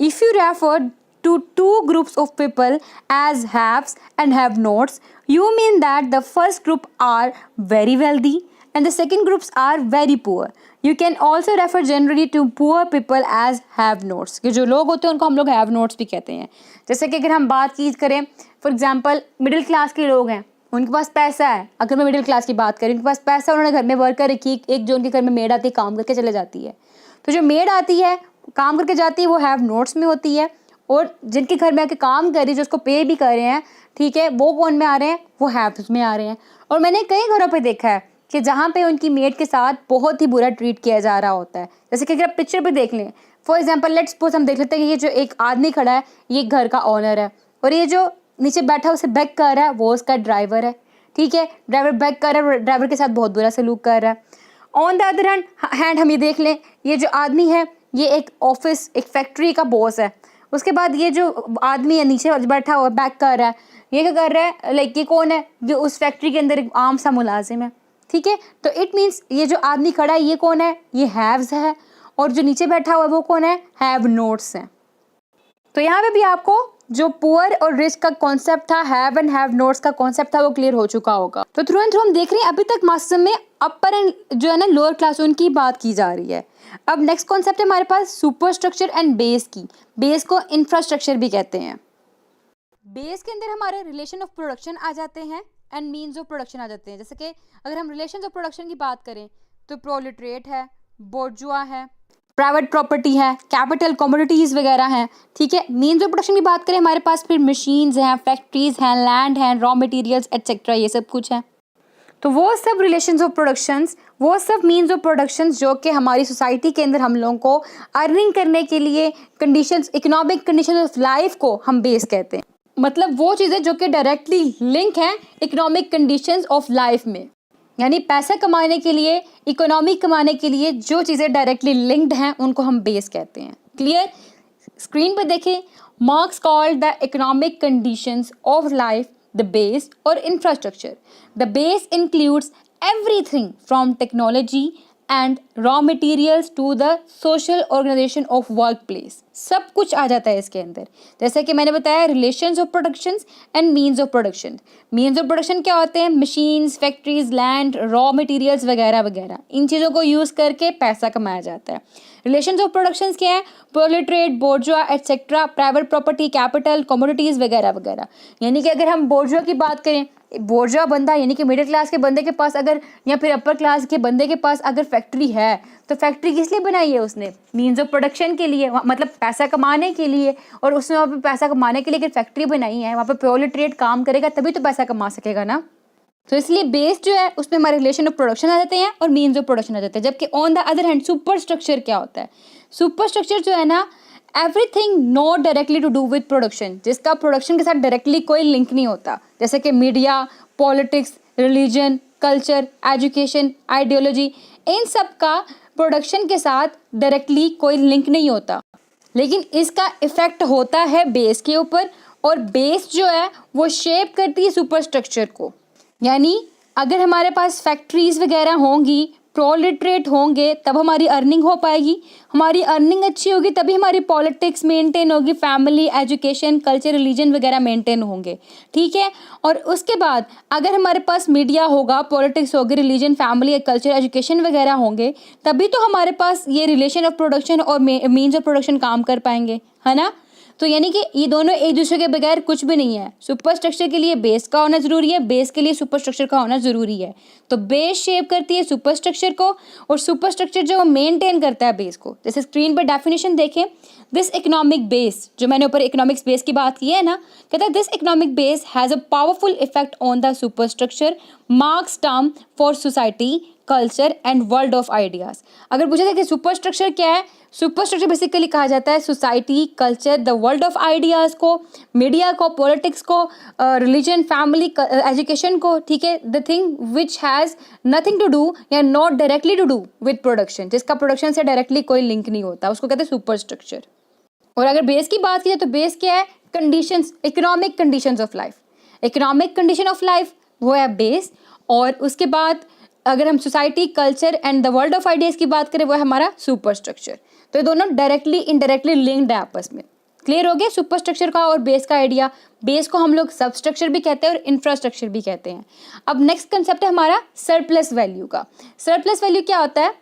if you refer to two groups of people as haves and have nots, you mean that the first group are very wealthy and the second groups are very poor. You can also refer generally to poor people as have nots. कि जो लोग होते हैं उनको हम लोग have nots भी कहते हैं। जैसे कि अगर हम बात की करें फॉर एग्जाम्पल मिडिल क्लास के लोग हैं, उनके पास पैसा है। अगर मैं मिडिल क्लास की बात करें, उनके पास पैसा, उन्होंने घर में वर्कर रखी, एक जो उनके घर में मेड आती है काम करके चले जाती है। तो जो मेड आती है काम करके जाती है वो हैव नोट्स में होती है, और जिनके घर में आके काम कर रही है, जो उसको पे भी कर रहे हैं, ठीक है, वो कौन में आ रहे हैं, वो हैव्स में आ रहे हैं। और मैंने कई घरों पे देखा है कि जहाँ पे उनकी मेड के साथ बहुत ही बुरा ट्रीट किया जा रहा होता है। जैसे कि अगर आप पिक्चर पे देख लें, फॉर एग्जाम्पल लेट्स सपोज हम देख लेते हैं कि ये जो एक आदमी खड़ा है ये घर का ओनर है, और ये जो नीचे बैठा उसे बैक कर रहा है वो उसका ड्राइवर है, ठीक है। ड्राइवर बैक कर रहा है, ड्राइवर के साथ बहुत बुरा सलूक कर रहा है। ऑन द अदर हैंड हम ये देख लें, ये जो आदमी है ये एक ऑफिस, एक फैक्ट्री का बॉस है। उसके बाद ये जो आदमी है नीचे बैठा हुआ बैक कर रहा है, ये क्या कर रहा है, लाइक ये कौन है, जो उस फैक्ट्री के अंदर एक आम सा मुलाजिम है, ठीक है। तो इट मीन्स ये जो आदमी खड़ा है ये कौन है, ये हैव्स है, और जो नीचे बैठा हुआ है वो कौन है, हैव नोट्स है। तो यहाँ पे भी आपको जो पुअर और रिच का कॉन्सेप्ट था, हैव एंड हैव नोट्स का कॉन्सेप्ट था, वो क्लियर हो चुका होगा। तो थ्रू एंड थ्रू हम देख रहे हैं अभी तक मास्टर में अपर एंड जो है ना लोअर क्लास उनकी बात की जा रही है। अब नेक्स्ट कॉन्सेप्ट है हमारे पास सुपर स्ट्रक्चर एंड बेस की। बेस को इंफ्रास्ट्रक्चर भी कहते हैं। बेस के अंदर हमारे रिलेशन ऑफ प्रोडक्शन आ जाते हैं एंड मीन्स ऑफ प्रोडक्शन आ जाते हैं। जैसे कि अगर हम रिलेशन ऑफ प्रोडक्शन की बात करें तो प्रोलेटरेट है, बोर्जुआ है, प्राइवेट प्रॉपर्टी है, कैपिटल, कमोडिटीज वगैरह हैं, ठीक है। मीन्स ऑफ प्रोडक्शन की बात करें हमारे पास फिर मशीन्स हैं, फैक्ट्रीज हैं, लैंड हैं, रॉ मटेरियल्स एटसेट्रा, ये सब कुछ है। तो वो सब रिलेशंस ऑफ प्रोडक्शंस, वो सब मीन्स ऑफ प्रोडक्शंस जो कि हमारी सोसाइटी के अंदर हम लोगों को अर्निंग करने के लिए conditions, economic condition of life को हम बेस कहते हैं। मतलब वो चीज़ें जो कि डायरेक्टली लिंक हैं इकोनॉमिक कंडीशंस ऑफ लाइफ में, यानी पैसा कमाने के लिए, इकोनॉमी कमाने के लिए जो चीज़ें डायरेक्टली लिंक्ड हैं उनको हम बेस कहते हैं। क्लियर? स्क्रीन पर देखें, Marx called the economic conditions of life the base और infrastructure. The base includes everything from technology and raw materials to the social organisation of work place. सब कुछ आ जाता है इसके अंदर। जैसे कि मैंने बताया relations of production and means of production. Means of production क्या होते हैं, machines, factories, land, raw materials वगैरह वगैरह, इन चीज़ों को यूज़ करके पैसा कमाया जाता है। रिलेशंस ऑफ प्रोडक्शन क्या है, proletariat, bourgeois etcetera, private property, capital, commodities वगैरह वगैरह। यानी कि अगर हम बोर्जुआ की बात करें, बोर्जुआ बंदा यानी कि मिडिल क्लास के बंदे के पास अगर, या फिर अपर क्लास के बंदे के पास अगर फैक्ट्री है, तो फैक्ट्री किस लिए बनाई है उसने, मीन्स ऑफ प्रोडक्शन के लिए, मतलब पैसा कमाने के लिए। और उसने वहाँ पे पैसा कमाने के लिए अगर फैक्ट्री बनाई है, वहाँ पे प्रोलेटरेट काम करेगा तभी तो पैसा कमा सकेगा ना। तो इसलिए बेस जो है उसमें हमारे रिलेशन ऑफ प्रोडक्शन आ जाते हैं और मीन्स ऑफ प्रोडक्शन आ जाते हैं। जबकि on the other hand super structure क्या होता है, सुपर स्ट्रक्चर जो है ना, everything not directly to do with production, जिसका प्रोडक्शन के साथ डायरेक्टली कोई लिंक नहीं होता। जैसे कि media, politics, religion, culture, education, ideology, इन सब का प्रोडक्शन के साथ डायरेक्टली कोई लिंक नहीं होता, लेकिन इसका इफेक्ट होता है बेस के ऊपर, और बेस जो है वो शेप करती है सुपर स्ट्रक्चर को। यानी अगर हमारे पास फैक्ट्रीज वगैरह होंगी, प्रोलिटरेट होंगे, तब हमारी अर्निंग हो पाएगी। हमारी अर्निंग अच्छी होगी तभी हमारी पॉलिटिक्स मेंटेन होगी, फैमिली, एजुकेशन, कल्चर, रिलीजन वगैरह मेंटेन होंगे, ठीक है। और उसके बाद अगर हमारे पास मीडिया होगा, पॉलिटिक्स होगी, रिलीजन, फैमिली, कल्चर, एजुकेशन वगैरह होंगे, तभी तो हमारे पास ये रिलेशन ऑफ प्रोडक्शन और मीन्स ऑफ प्रोडक्शन काम कर पाएंगे, है ना। तो यानी कि ये दोनों एक दूसरे के बगैर कुछ भी नहीं है। सुपर स्ट्रक्चर के लिए बेस का होना ज़रूरी है, बेस के लिए सुपर स्ट्रक्चर का होना ज़रूरी है। तो बेस शेप करती है सुपर स्ट्रक्चर को, और सुपर स्ट्रक्चर जो मेंटेन करता है बेस को। जैसे स्क्रीन पर डेफिनेशन देखें, दिस इकोनॉमिक बेस, जो मैंने ऊपर इकोनॉमिक्स बेस की बात की है ना, कहता है this economic base has a powerful effect on the super structure, marks term for society, culture and world of ideas. अगर पूछा जाए कि सुपर स्ट्रक्चर क्या है, सुपर स्ट्रक्चर बेसिकली कहा जाता है society, culture, the world of ideas को, मीडिया को, पॉलिटिक्स को, रिलीजन, फैमिली, एजुकेशन को, ठीक है। The thing which has nothing to do या not directly to do with production, जिसका प्रोडक्शन से डायरेक्टली कोई लिंक नहीं होता, उसको कहते हैं सुपर स्ट्रक्चर। और अगर बेस की बात की जाए तो बेस क्या है, conditions, economic conditions of life. Economic condition of life वो है बेस, और उसके बाद अगर हम society, culture and the world of ideas की बात करें वो है हमारा सुपर स्ट्रक्चर। तो ये दोनों डायरेक्टली इनडायरेक्टली लिंक्ड है आपस में। क्लियर हो गया सुपर स्ट्रक्चर का और बेस का आइडिया। बेस को हम लोग सब स्ट्रक्चर भी कहते हैं और इंफ्रास्ट्रक्चर भी कहते हैं। अब नेक्स्ट कंसेप्ट है हमारा सरप्लस वैल्यू का। सरप्लस वैल्यू क्या होता है,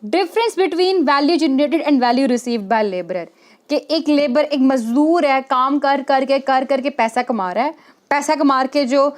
difference between value generated and value received by labourer. कि एक लेबर, एक मजदूर है, काम कर करके पैसा कमा रहा है, पैसा कमा के जो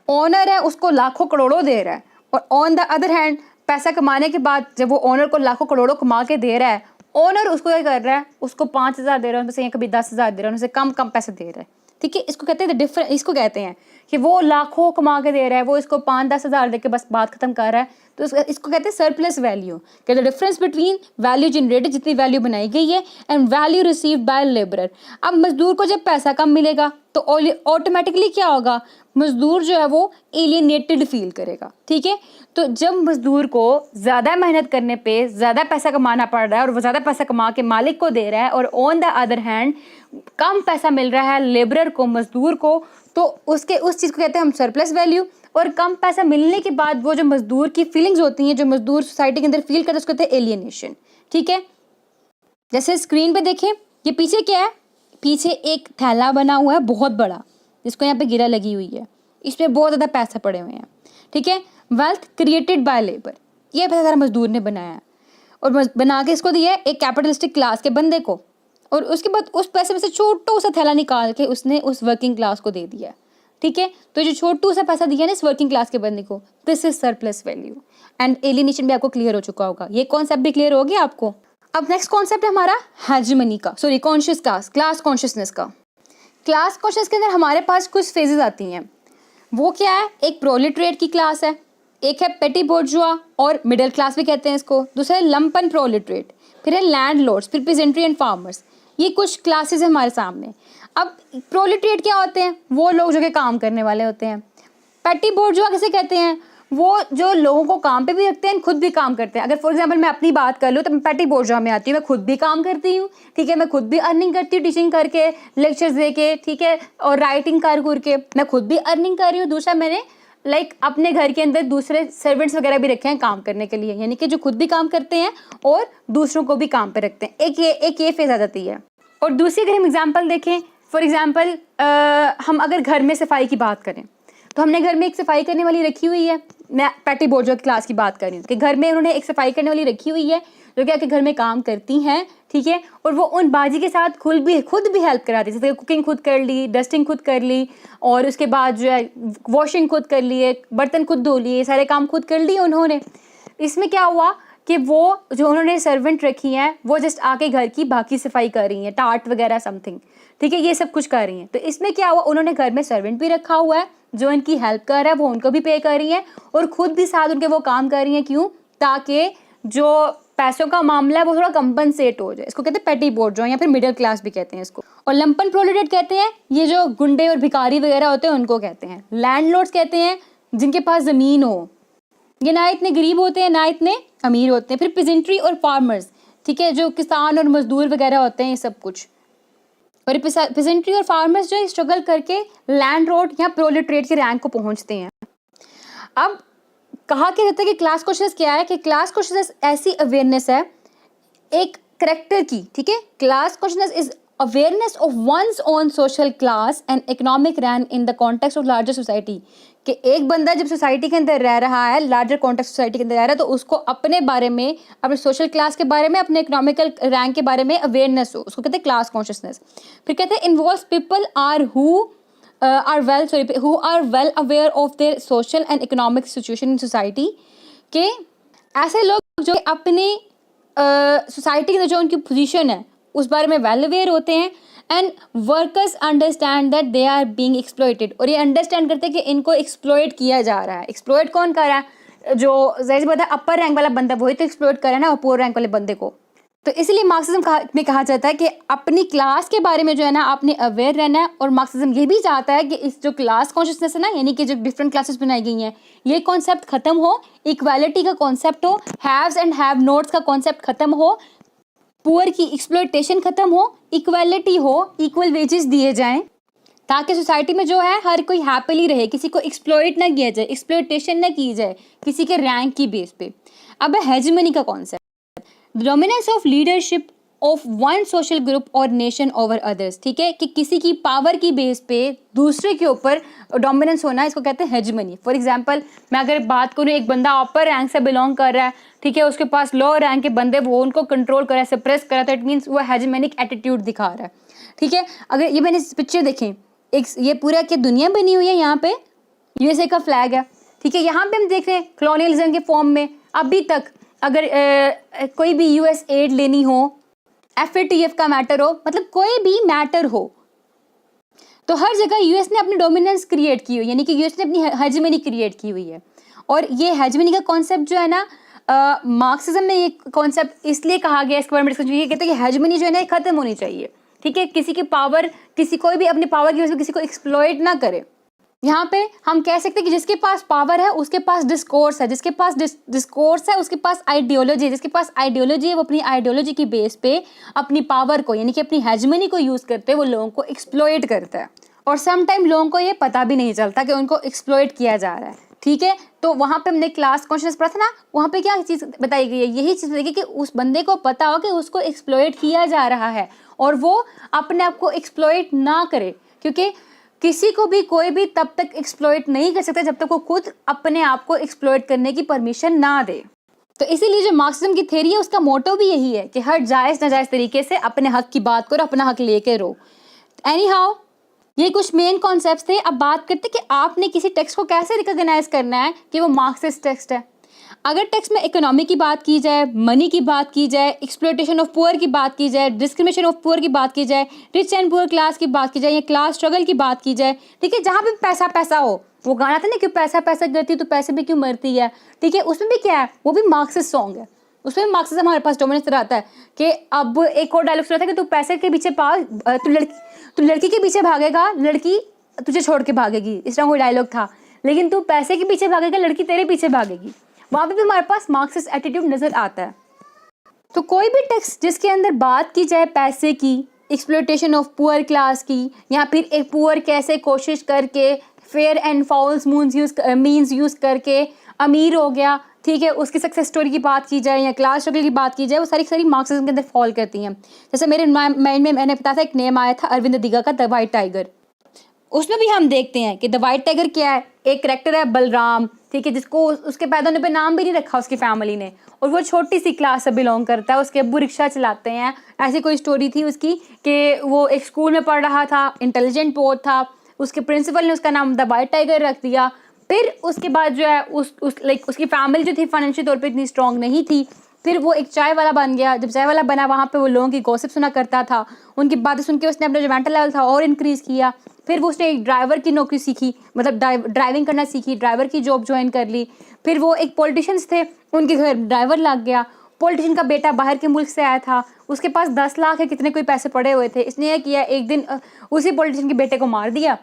ओनर है उसको लाखों करोड़ों दे रहा है, और ऑन द अदर हैंड पैसा कमाने के बाद जब वो ओनर को लाखों करोड़ों कमा के दे रहा है, ओनर उसको क्या कर रहा है, उसको 5,000 दे रहा है, उनसे या कभी 10,000 दे रहा है, उनसे कम कम पैसे दे रहा है, ठीक है। इसको कहते हैं डिफरेंस, इसको कहते हैं कि वो लाखों कमा के दे रहा है, वो इसको 5-10 हज़ार दे के बस बात खत्म कर रहा है। तो इसको कहते हैं सरप्लस वैल्यू, कि the difference between value generated, जितनी वैल्यू बनाई गई है, and value received by labourer. अब मजदूर को जब पैसा कम मिलेगा तो ऑटोमेटिकली क्या होगा, मजदूर जो है वो एलियनेटेड फील करेगा, ठीक है। तो जब मजदूर को ज़्यादा मेहनत करने पे ज़्यादा पैसा कमाना पड़ रहा है और वो ज़्यादा पैसा कमा के मालिक को दे रहा है, और ऑन द अदर हैंड कम पैसा मिल रहा है लेबरर को, मजदूर को, तो उसके उस चीज़ को कहते हैं हम सरप्लस वैल्यू। और कम पैसा मिलने के बाद वो जो मजदूर की फीलिंग्स होती हैं, जो मजदूर सोसाइटी के अंदर फील करते हैं, उसको कहते हैं एलियनेशन, ठीक है। जैसे स्क्रीन पे देखें, ये पीछे क्या है, पीछे एक थैला बना हुआ है बहुत बड़ा, जिसको यहाँ पे गिरा लगी हुई है, इसमें बहुत ज़्यादा पैसा पड़े हुए हैं, ठीक है। वेल्थ क्रिएटेड बाय लेबर, ये पैसा सारा मजदूर ने बनाया है और बना के इसको दिया है एक कैपिटलिस्टिक क्लास के बंदे को, और उसके बाद उस पैसे में से छोटा सा थैला निकाल के उसने उस वर्किंग क्लास को दे दिया, ठीक है। तो जो छोटू सा पैसा दिया ना इस वर्किंग क्लास के बंदे को, this is surplus value. And alienation भी आपको क्लियर हो चुका होगा, ये कॉन्सेप्ट भी क्लियर हो गया आपको। अब नेक्स्ट कॉन्सेप्ट है हमारा हेजेमनी का, सॉरी कॉन्शियस क्लास कॉन्शियसनेस का। क्लास कॉन्शियस के अंदर हमारे पास कुछ फेजेस आती हैं। वो क्या है, एक प्रोलेटरेट की क्लास है, एक है पेटी बोर्जुआ और मिडिल क्लास भी कहते हैं इसको, दूसरा है लंपन प्रोलेटरेट, फिर है लैंडलॉर्ड्स, फिर पेजेंट्री एंड फार्मर्स। ये कुछ क्लासेस है हमारे सामने। अब प्रोलेटरेट क्या होते हैं, वो लोग जो कि काम करने वाले होते हैं। पेटी बोर्जुआ किसे कहते हैं, वो जो लोगों को काम पे भी रखते हैं, खुद भी काम करते हैं। अगर फॉर एग्जांपल मैं अपनी बात कर लूँ तो मैं पेटी बोर्जुआ में आती हूँ, मैं खुद भी काम करती हूँ, ठीक है, मैं खुद भी अर्निंग करती हूँ टीचिंग करके, लेक्चर्स दे के, ठीक है, और राइटिंग कर के मैं खुद भी अर्निंग कर रही हूँ। दूसरा मैंने अपने घर के अंदर दूसरे सर्वेंट्स वगैरह भी रखे हैं काम करने के लिए, यानी कि जो खुद भी काम करते हैं और दूसरों को भी काम पे रखते हैं। एक ये फेज आ जाती है। और दूसरी अगर हम एग्जांपल देखें, फॉर एग्जांपल हम अगर घर में सफाई की बात करें तो हमने घर में एक सफाई करने वाली रखी हुई है। मैं पेटी बोर्जुआ की क्लास की बात कर रही हूँ कि घर में उन्होंने एक सफाई करने वाली रखी हुई है जो कि आके घर में काम करती हैं, ठीक है, और वो उन बाजी के साथ खुद भी हेल्प कराती है। जैसे कुकिंग खुद कर ली, डस्टिंग खुद कर ली, और उसके बाद जो है वॉशिंग खुद कर लिए, बर्तन खुद धो लिए, सारे काम खुद कर लिए उन्होंने। इसमें क्या हुआ कि वो जो उन्होंने सर्वेंट रखी हैं वो जस्ट आके घर की बाकी सफाई कर रही हैं, टाट वगैरह समथिंग, ठीक है, ये सब कुछ कर रही हैं। तो इसमें क्या हुआ, उन्होंने घर में सर्वेंट भी रखा हुआ है जो इनकी हेल्प कर रहा है, वो उनको भी पे कर रही हैं और खुद भी साथ उनके वो काम कर रही हैं। क्यों, ताकि जो पैसों का मामला है वो थोड़ा कंपनसेट हो जाए। इसको कहते हैं पेटी बोर्जुआ या फिर मिडिल क्लास भी कहते हैं इसको। और लंपन प्रोलेटेट कहते हैं ये जो गुंडे और भिखारी वगैरह होते हैं उनको कहते हैं। लैंडलॉर्ड्स कहते हैं जिनके पास ज़मीन हो, ये ना इतने गरीब होते हैं ना इतने अमीर होते हैं। फिर पेजेंट्री और फार्मर्स, ठीक है, जो किसान और मजदूर वगैरह होते हैं, ये सब कुछ। और पेजेंट्री और फार्मर्स जो स्ट्रगल करके लैंडलॉर्ड या प्रोलेटरेट के रैंक को पहुंचते हैं। अब कहा क्या जाता है कि क्लास कॉन्शियसनेस क्या है, कि क्लास कॉन्शियसनेस ऐसी अवेयरनेस है एक करेक्टर की, ठीक है। Class consciousness is awareness of one's own social class and economic rank in the context of larger society. कि एक बंदा जब सोसाइटी के अंदर रह रहा है, लार्जर कॉन्टेक्स्ट सोसाइटी के अंदर रह रहा है, तो उसको अपने बारे में, अपने सोशल क्लास के बारे में, अपने इकोनॉमिकल रैंक के बारे में अवेयरनेस हो, उसको कहते हैं क्लास कॉन्शियसनेस। फिर कहते हैं involves people who are well aware of their social and economic situation in society. के ऐसे लोग जो अपनी सोसाइटी के अंदर जो उनकी पोजीशन है उस बारे में वेल अवेयर होते हैं। And workers understand that they are being exploited, और ये अंडरस्टैंड करते हैं कि इनको एक्सप्लॉइट किया जा रहा है। एक्सप्लॉइट कौन कर रहा है, जो जाहिर सी बात है अपर रैंक वाला बंदा वही तो एक्सप्लॉइट कर रहा है ना अपर रैंक वाले बंदे को। तो इसलिए मार्क्सिज्म में कहा जाता है कि अपनी क्लास के बारे में जो है ना आपने अवेयर रहना है। और मार्क्सिज्म ये भी चाहता है कि इस जो क्लास कॉन्शियसनेस है ना, यानी कि जो डिफरेंट क्लासेस बनाई गई हैं, ये कॉन्सेप्ट खत्म हो, इक्वालिटी का कॉन्सेप्ट हो, हैव्स एंड हैव नॉट्स का कॉन्सेप्ट खत्म हो, पुअर की एक्सप्लॉइटेशन खत्म हो, इक्वालिटी हो, इक्वल वेजेस दिए जाएं, ताकि सोसाइटी में जो है हर कोई हैप्पीली रहे, किसी को एक्सप्लॉइट ना किया जाए, एक्सप्लॉइटेशन ना की जाए किसी के रैंक की बेस पे। अब है हेजेमनी का concept, the dominance of leadership of one social group और नेशन ओवर अदर्स, ठीक है, कि किसी की पावर की बेस पे दूसरे के ऊपर डोमिनेंस होना, इसको कहते हैं हेजेमनी। फॉर एग्जांपल मैं अगर बात करूँ, एक बंदा अपर रैंक से बिलोंग कर रहा है, ठीक है, उसके पास लोअर रैंक के बंदे वो उनको कंट्रोल कर रहा है, सप्रेस कर रहा है, तो इट मीन्स वो हेजेमनिक एटीट्यूड दिखा रहा है, ठीक है। अगर ये मैंने पिक्चर देखें, एक ये पूरा क्या दुनिया बनी हुई है, यहाँ पे यूएसए का फ्लैग है, ठीक है, यहाँ पे हम देख रहे हैं कॉलोनियलिज्म के फॉर्म में। अभी तक अगर कोई भी यूएस एड लेनी हो FATF का मैटर हो, मतलब कोई भी मैटर हो, तो हर जगह यूएस ने अपनी डोमिनेंस क्रिएट की हुई, यानी कि यूएस ने अपनी हेजेमनी क्रिएट की हुई है। और ये हेजेमनी का कॉन्सेप्ट जो है ना, मार्क्सिज्म में ये कॉन्सेप्ट इसलिए कहा गया, इसके बारे में डिस्कशन, ये कहते हैं कि हेजेमनी जो है ना खत्म होनी चाहिए, ठीक है, किसी की पावर, किसी कोई भी अपनी पावर की वजह से किसी को एक्सप्लॉइट ना करे। यहाँ पे हम कह सकते हैं कि जिसके पास पावर है उसके पास डिस्कोर्स है, जिसके पास डिस्कोर्स है उसके पास आइडियोलॉजी है, जिसके पास आइडियोलॉजी है वो अपनी आइडियोलॉजी की बेस पे अपनी पावर को, यानी कि अपनी हेजेमनी को यूज करते वो लोगों को एक्सप्लॉइट करता है। और सम टाइम लोगों को ये पता भी नहीं चलता कि उनको एक्सप्लॉइट किया जा रहा है, ठीक है। तो वहाँ पे हमने क्लास कॉन्शियस पढ़ा था ना, वहाँ पे क्या चीज़ बताई गई है, यही चीज़ बताई गई कि उस बंदे को पता हो कि उसको एक्सप्लॉइट किया जा रहा है और वो अपने आप को एक्सप्लॉइट ना करे, क्योंकि किसी को भी कोई भी तब तक एक्सप्लॉइट नहीं कर सकता जब तक वो खुद अपने आप को एक्सप्लॉइट करने की परमिशन ना दे। तो इसीलिए जो मार्क्सिज्म की थ्योरी है उसका मोटो भी यही है कि हर जायज़ नाजायज़ तरीके से अपने हक की बात करो, अपना हक लेके रहो। एनी हाउ, ये कुछ मेन कॉन्सेप्ट्स थे। अब बात करते कि आपने किसी टेक्स्ट को कैसे रिकॉग्नाइज करना है कि वो मार्क्सिस्ट टेक्स्ट है। अगर टेक्स्ट में इकोनॉमी की बात की जाए, मनी की बात की जाए, एक्सप्लॉयटेशन ऑफ पुअर की बात की जाए, डिस्क्रिमिनेशन ऑफ पुअर की बात की जाए, रिच एंड पुअर क्लास की बात की जाए, या क्लास स्ट्रगल की बात की जाए, ठीक है, जहाँ पे पैसा पैसा हो, वो गाना था ना, क्यों पैसा पैसा करती तो पैसे भी क्यों मरती है, ठीक है, उसमें भी क्या है, वो भी मार्क्सिस्ट सॉन्ग है, उसमें भी मार्क्सिज्म हमारे पास डोमिनेंस आता है। कि अब एक और डायलॉग सुना था कि तू पैसे के पीछे तू लड़की के पीछे भागेगा, लड़की तुझे छोड़ के भागेगी, इस तरह कोई डायलॉग था, लेकिन तू पैसे के पीछे भागेगा, लड़की तेरे पीछे भागेगी। वहाँ पे भी हमारे पास मार्क्सिस्ट एटीट्यूड नजर आता है। तो कोई भी टेक्स्ट जिसके अंदर बात की जाए पैसे की, एक्सप्लॉयटेशन ऑफ पुअर क्लास की, या फिर एक पुअर कैसे कोशिश करके fair and fowls means use करके अमीर हो गया, ठीक है, उसकी सक्सेस स्टोरी की बात की जाए या क्लास स्ट्रगल की बात की जाए, वो सारी मार्क्सिज्म के अंदर फॉल करती हैं। जैसे मेरे माइंड में मैंने बताया था, एक नेम आया था अरविंद दिघा का, द वाइट टाइगर। उसमें भी हम देखते हैं कि द वाइट टाइगर क्या है, एक करैक्टर है बलराम, ठीक है, जिसको उसके पैदा होने पे नाम भी नहीं रखा उसकी फैमिली ने, और वो छोटी सी क्लास से बिलोंग करता है, उसके अब्बू रिक्शा चलाते हैं। ऐसी कोई स्टोरी थी उसकी कि वो एक स्कूल में पढ़ रहा था, इंटेलिजेंट बहुत था, उसके प्रिंसिपल ने उसका नाम द वाइट टाइगर रख दिया। फिर उसके बाद जो है उसकी फैमिली जो थी फाइनेंशियल तौर पर इतनी स्ट्रॉन्ग नहीं थी, फिर वो एक चाय वाला बन गया। जब चाय वाला बना, वहाँ पे वो लोगों की गॉसिप सुना करता था, उनकी बातें सुन के उसने अपना जो मेंटल लेवल था और इंक्रीज़ किया। फिर वो उसने एक ड्राइवर की नौकरी सीखी, मतलब ड्राइविंग करना सीखी, ड्राइवर की जॉब ज्वाइन कर ली। फिर वो एक पॉलिटिशियंस थे, उनके घर ड्राइवर लग गया। पॉलिटिशियन का बेटा बाहर के मुल्क से आया था, उसके पास 10 लाख है कितने कोई पैसे पड़े हुए थे। इसने यह किया, एक दिन उसी पॉलिटिशियन के बेटे को मार दिया,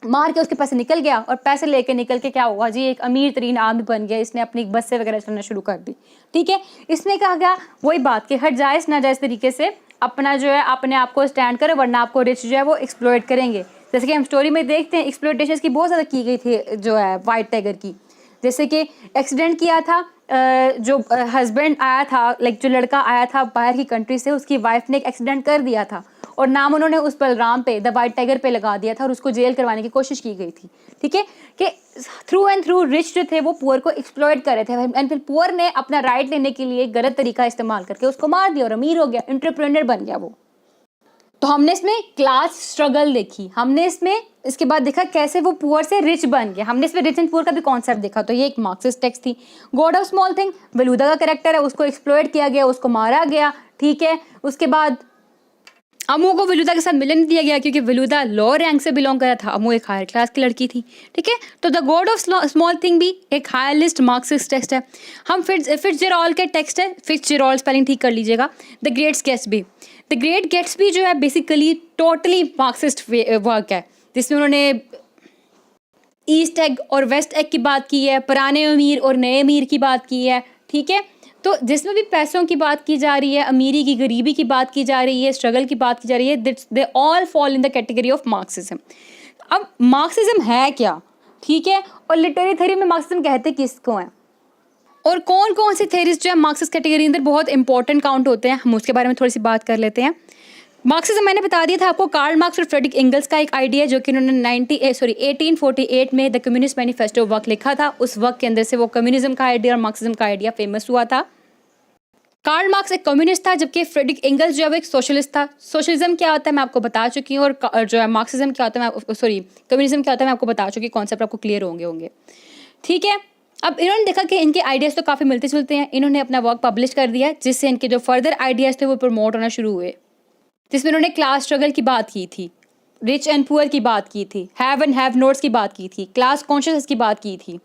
मार के उसके पास निकल गया, और पैसे लेके निकल के क्या हुआ जी, एक अमीर तरीन आदमी बन गया। इसने अपनी बसें वगैरह चलना शुरू कर दी, ठीक है। इसमें कहा गया वही बात कि हर जायज़ नाजायज़ तरीके से अपना जो है अपने आप को स्टैंड करो, वरना आपको रिच जो है वो एक्सप्लॉइट करेंगे। जैसे कि हम स्टोरी में देखते हैं, एक्सप्लॉइटेशन की बहुत ज़्यादा की गई थी जो है वाइट टाइगर की। जैसे कि एक्सीडेंट किया था, जो हस्बैंड आया था, लाइक जो लड़का आया था बाहर की कंट्री से, उसकी वाइफ ने एक एक्सीडेंट कर दिया था, और नाम उन्होंने उस बलराम पे, द वाइट टाइगर पे लगा दिया था, और उसको जेल करवाने की कोशिश की गई थी, ठीक है। कि थ्रू एंड थ्रू रिच जो थे वो पुअर को एक्सप्लॉइट कर रहे थे, एंड फिर पुअर ने अपना राइट लेने के लिए गलत तरीका इस्तेमाल करके उसको मार दिया और अमीर हो गया, एंटरप्रेन्योर बन गया वो। तो हमने इसमें क्लास स्ट्रगल देखी, हमने इसमें इसके बाद देखा कैसे वो पुअर से रिच बन गया, हमने इसमें रिच एंड पुअर का भी कॉन्सेप्ट देखा। तो ये एक मार्क्सिस्ट टेक्स्ट थी। गॉड ऑफ स्मॉल थिंग, बेलूदा का कैरेक्टर है, उसको एक्सप्लॉइट किया गया, उसको मारा गया, ठीक है। उसके बाद अमू को बेलूदा के साथ मिलन दिया गया, क्योंकि बेलूदा लो रैंक से बिलोंग कर रहा था, अमू एक हायर क्लास की लड़की थी, ठीक है। तो the God of small thing भी एक हायर लिस्ट मार्क्सिस्ट टेक्स्ट है। हम फिट्जजेराल्ड के टेक्स्ट है, फिट्जजेराल्ड स्पेलिंग ठीक कर लीजिएगा। The great Gatsby, the great Gatsby जो है बेसिकली टोटली मार्क्सिस्ट वर्क है, जिसमें उन्होंने ईस्ट एग और वेस्ट एग की बात की है, पुराने अमीर और नए अमीर की बात की है, ठीक है। तो जिसमें भी पैसों की बात की जा रही है, अमीरी की गरीबी की बात की जा रही है, स्ट्रगल की बात की जा रही है, they all fall in the category of Marxism. अब मार्क्सिज्म है क्या, ठीक है, और लिटरेरी थ्योरी में मार्क्सिज्म कहते किसको हैं, और कौन कौन से थ्योरीज जो है मार्क्सिस्ट कैटेगरी अंदर बहुत इंपॉर्टेंट काउंट होते हैं, हम उसके बारे में थोड़ी सी बात कर लेते हैं। मार्क्सिज्म मैंने बता दिया था आपको, कार्ल मार्क्स और फ्रेडरिक एंगल्स का एक आइडिया, जो कि उन्होंने 1848 में द कम्युनिस्ट मैनिफेस्टो वर्क लिखा था। उस वर्क के अंदर से वो कम्युनिज्म का आइडिया और मार्क्सिज्म का आइडिया फेमस हुआ था। कार्ल मार्क्स एक कम्युनिस्ट था, जबकि फ्रेडरिक एंगल्स जो है वो एक सोशलिस्ट था। सोशलिज्म क्या होता है मैं आपको बता चुकी हूँ, और जो है मार्क्सिज्म क्या होता है कम्युनिज्म क्या होता है मैं आपको बता चुकी हूँ, कॉन्सेप्ट आपको क्लियर होंगे, ठीक है। अब इन्होंने देखा कि इनके आइडियाज़ तो काफ़ी मिलते जुलते हैं, इन्होंने अपना वर्क पब्लिश कर दिया, जिससे इनके जो फर्दर आइडियाज़ थे वो प्रमोट होना शुरू हुए, जिसमें उन्होंने क्लास स्ट्रगल की बात की थी, रिच एंड पुअर की बात की थी, हैव एंड हैव नोट्स की बात की थी, क्लास कॉन्शियस की बात की थी,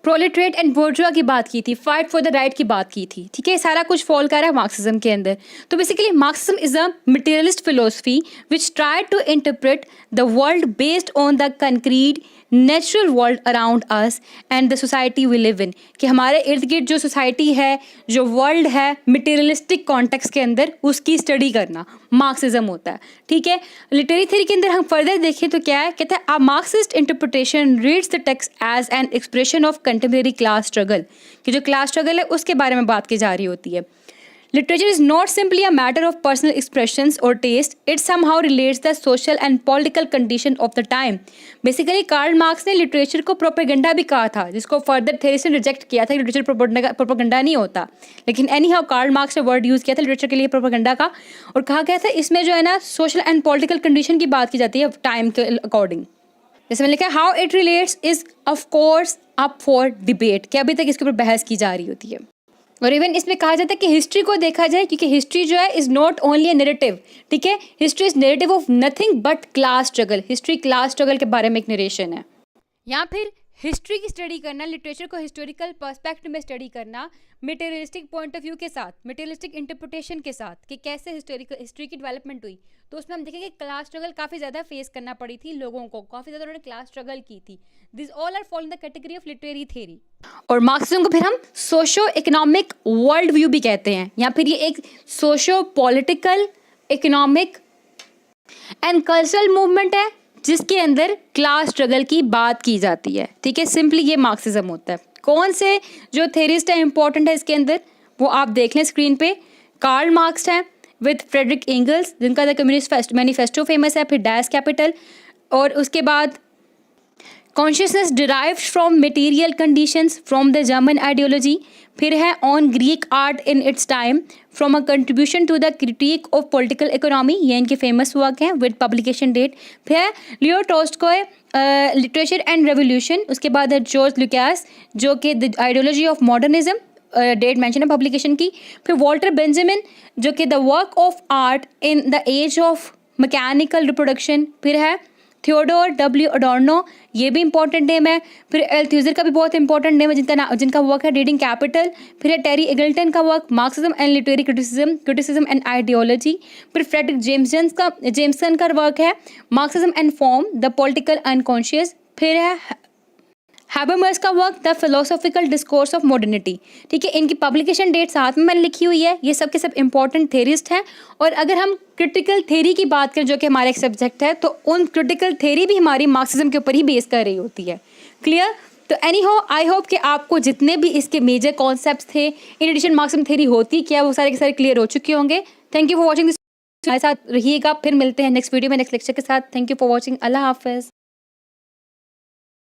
प्रोलेटरेट एंड बोर्जुआ की बात की थी, फाइट फॉर द राइट की बात की थी। ठीक है, सारा कुछ फॉल कर रहा है मार्क्सिज्म के अंदर। तो basically Marxism is a materialist philosophy which try to interpret the world based on the concrete natural world around us and the society we live in, कि हमारे इर्द गिर्द जो सोसाइटी है, जो वर्ल्ड है, मटेरियलिस्टिक कॉन्टेक्स्ट के अंदर उसकी स्टडी करना मार्क्सिज्म होता है। ठीक है, लिटरेरी थ्योरी के अंदर हम फर्दर देखें तो क्या है, कहता है a Marxist interpretation reads the text as an expression of contemporary class struggle, कि जो क्लास स्ट्रगल है उसके बारे में बात की जा रही होती है। Literature is not simply a matter of personal expressions or taste, it somehow relates the social and political condition of the time. Basically Karl Marx ने लिटरेचर को प्रोपेगेंडा भी कहा था, जिसको फर्दर थेरिस्ट ने रिजेक्ट किया था कि लिटरेचर प्रोपेगेंडा नहीं होता, लेकिन एनी हाउ कार्ल मार्क्स ने वर्ड यूज़ किया था लिटरेचर के लिए प्रोपेगेंडा का, और कहा गया था इसमें जो है ना सोशल एंड पॉलिटिकल कंडीशन की बात की जाती है टाइम के अकॉर्डिंग। जैसे मैंने लिखा how it relates is of course up for debate, कि अभी तक इसके ऊपर बहस की जा रही होती है। और इवन इसमें कहा जाता है कि हिस्ट्री को देखा जाए, क्योंकि हिस्ट्री जो है is not only a narrative. ठीक है, history is narrative of nothing but class struggle. History class struggle के बारे में एक नरेशन है। या फिर हिस्ट्री की स्टडी करना, लिटरेचर को हिस्टोरिकल पर्सपेक्टिव में स्टडी करना, मटेरियलिस्टिक पॉइंट ऑफ व्यू के साथ, मटेरियलिस्टिक इंटरप्रिटेशन के साथ, कि कैसे हिस्ट्री की डेवलपमेंट हुई, तो उसमें हम देखेंगे क्लास स्ट्रगल काफ़ी ज़्यादा फेस करना पड़ी थी लोगों को, काफ़ी ज़्यादा उन्होंने क्लास स्ट्रगल की थी। This all are fall in the category of literary theory. और मार्क्सिज्म को फिर हम सोशो इकोनॉमिक वर्ल्ड व्यू भी कहते हैं, या फिर ये एक socio political, economic and cultural movement है जिसके अंदर क्लास स्ट्रगल की बात की जाती है। ठीक है, सिंपली ये मार्क्सिज्म होता है। कौन से जो थेरिस्ट है इंपॉर्टेंट है इसके अंदर, वो आप देख लें स्क्रीन पे। कार्ल मार्क्स है विद फ्रेडरिक एंगल्स, जिनका द कम्युनिस्ट मैनिफेस्टो फेमस है, फिर डैस कैपिटल, और उसके बाद consciousness derived from material conditions from the German ideology, फिर है on Greek art in its time from a contribution to the critique of political economy, ये इनके फेमस वर्क हैं विद पब्लिकेशन डेट। फिर है Leo Tolstoy literature and revolution, उसके बाद है जॉर्ज लुकास जो कि the ideology of modernism, date mention है पब्लिकेशन की। फिर वॉल्टर बेंजामिन जो कि the work of art in the age of mechanical reproduction. फिर है थियोडोर डब्ल्यू अडोर्नो, ये भी इंपॉर्टेंट नेम है। फिर एल्थ्यूजर का भी बहुत इंपॉर्टेंट नेम है जिनका वर्क है रीडिंग कैपिटल। फिर है टेरी एगल्टन का work Marxism and literary criticism and ideology. फिर फ्रेडरिक जेम्सन का वर्क है Marxism and form the political unconscious. फिर है हैबरमस का work the philosophical discourse of modernity. ठीक है, इनकी पब्लिकेशन डेट साथ में मैंने लिखी हुई है। ये सब के सब इंपॉर्टेंट थेरिस्ट हैं। और अगर हम क्रिटिकल थेरी की बात करें जो कि हमारा एक सब्जेक्ट है, तो उन क्रिटिकल थेरी भी हमारी मार्क्सिज्म के ऊपर ही बेस कर रही होती है। क्लियर? तो एनी हो आई होप कि आपको जितने भी इसके मेजर कॉन्सेप्ट्स थे इन एडिशन मार्क्सिज्म थेरी होती क्या, वो सारे के सारे क्लियर हो चुके होंगे। Thank you for watching this, हमारे साथ रहिएगा। फिर मिलते हैं नेक्स्ट वीडियो में नेक्स्ट लेक्चर के साथ। Thank you for watching. अल्लाह हाफिज़।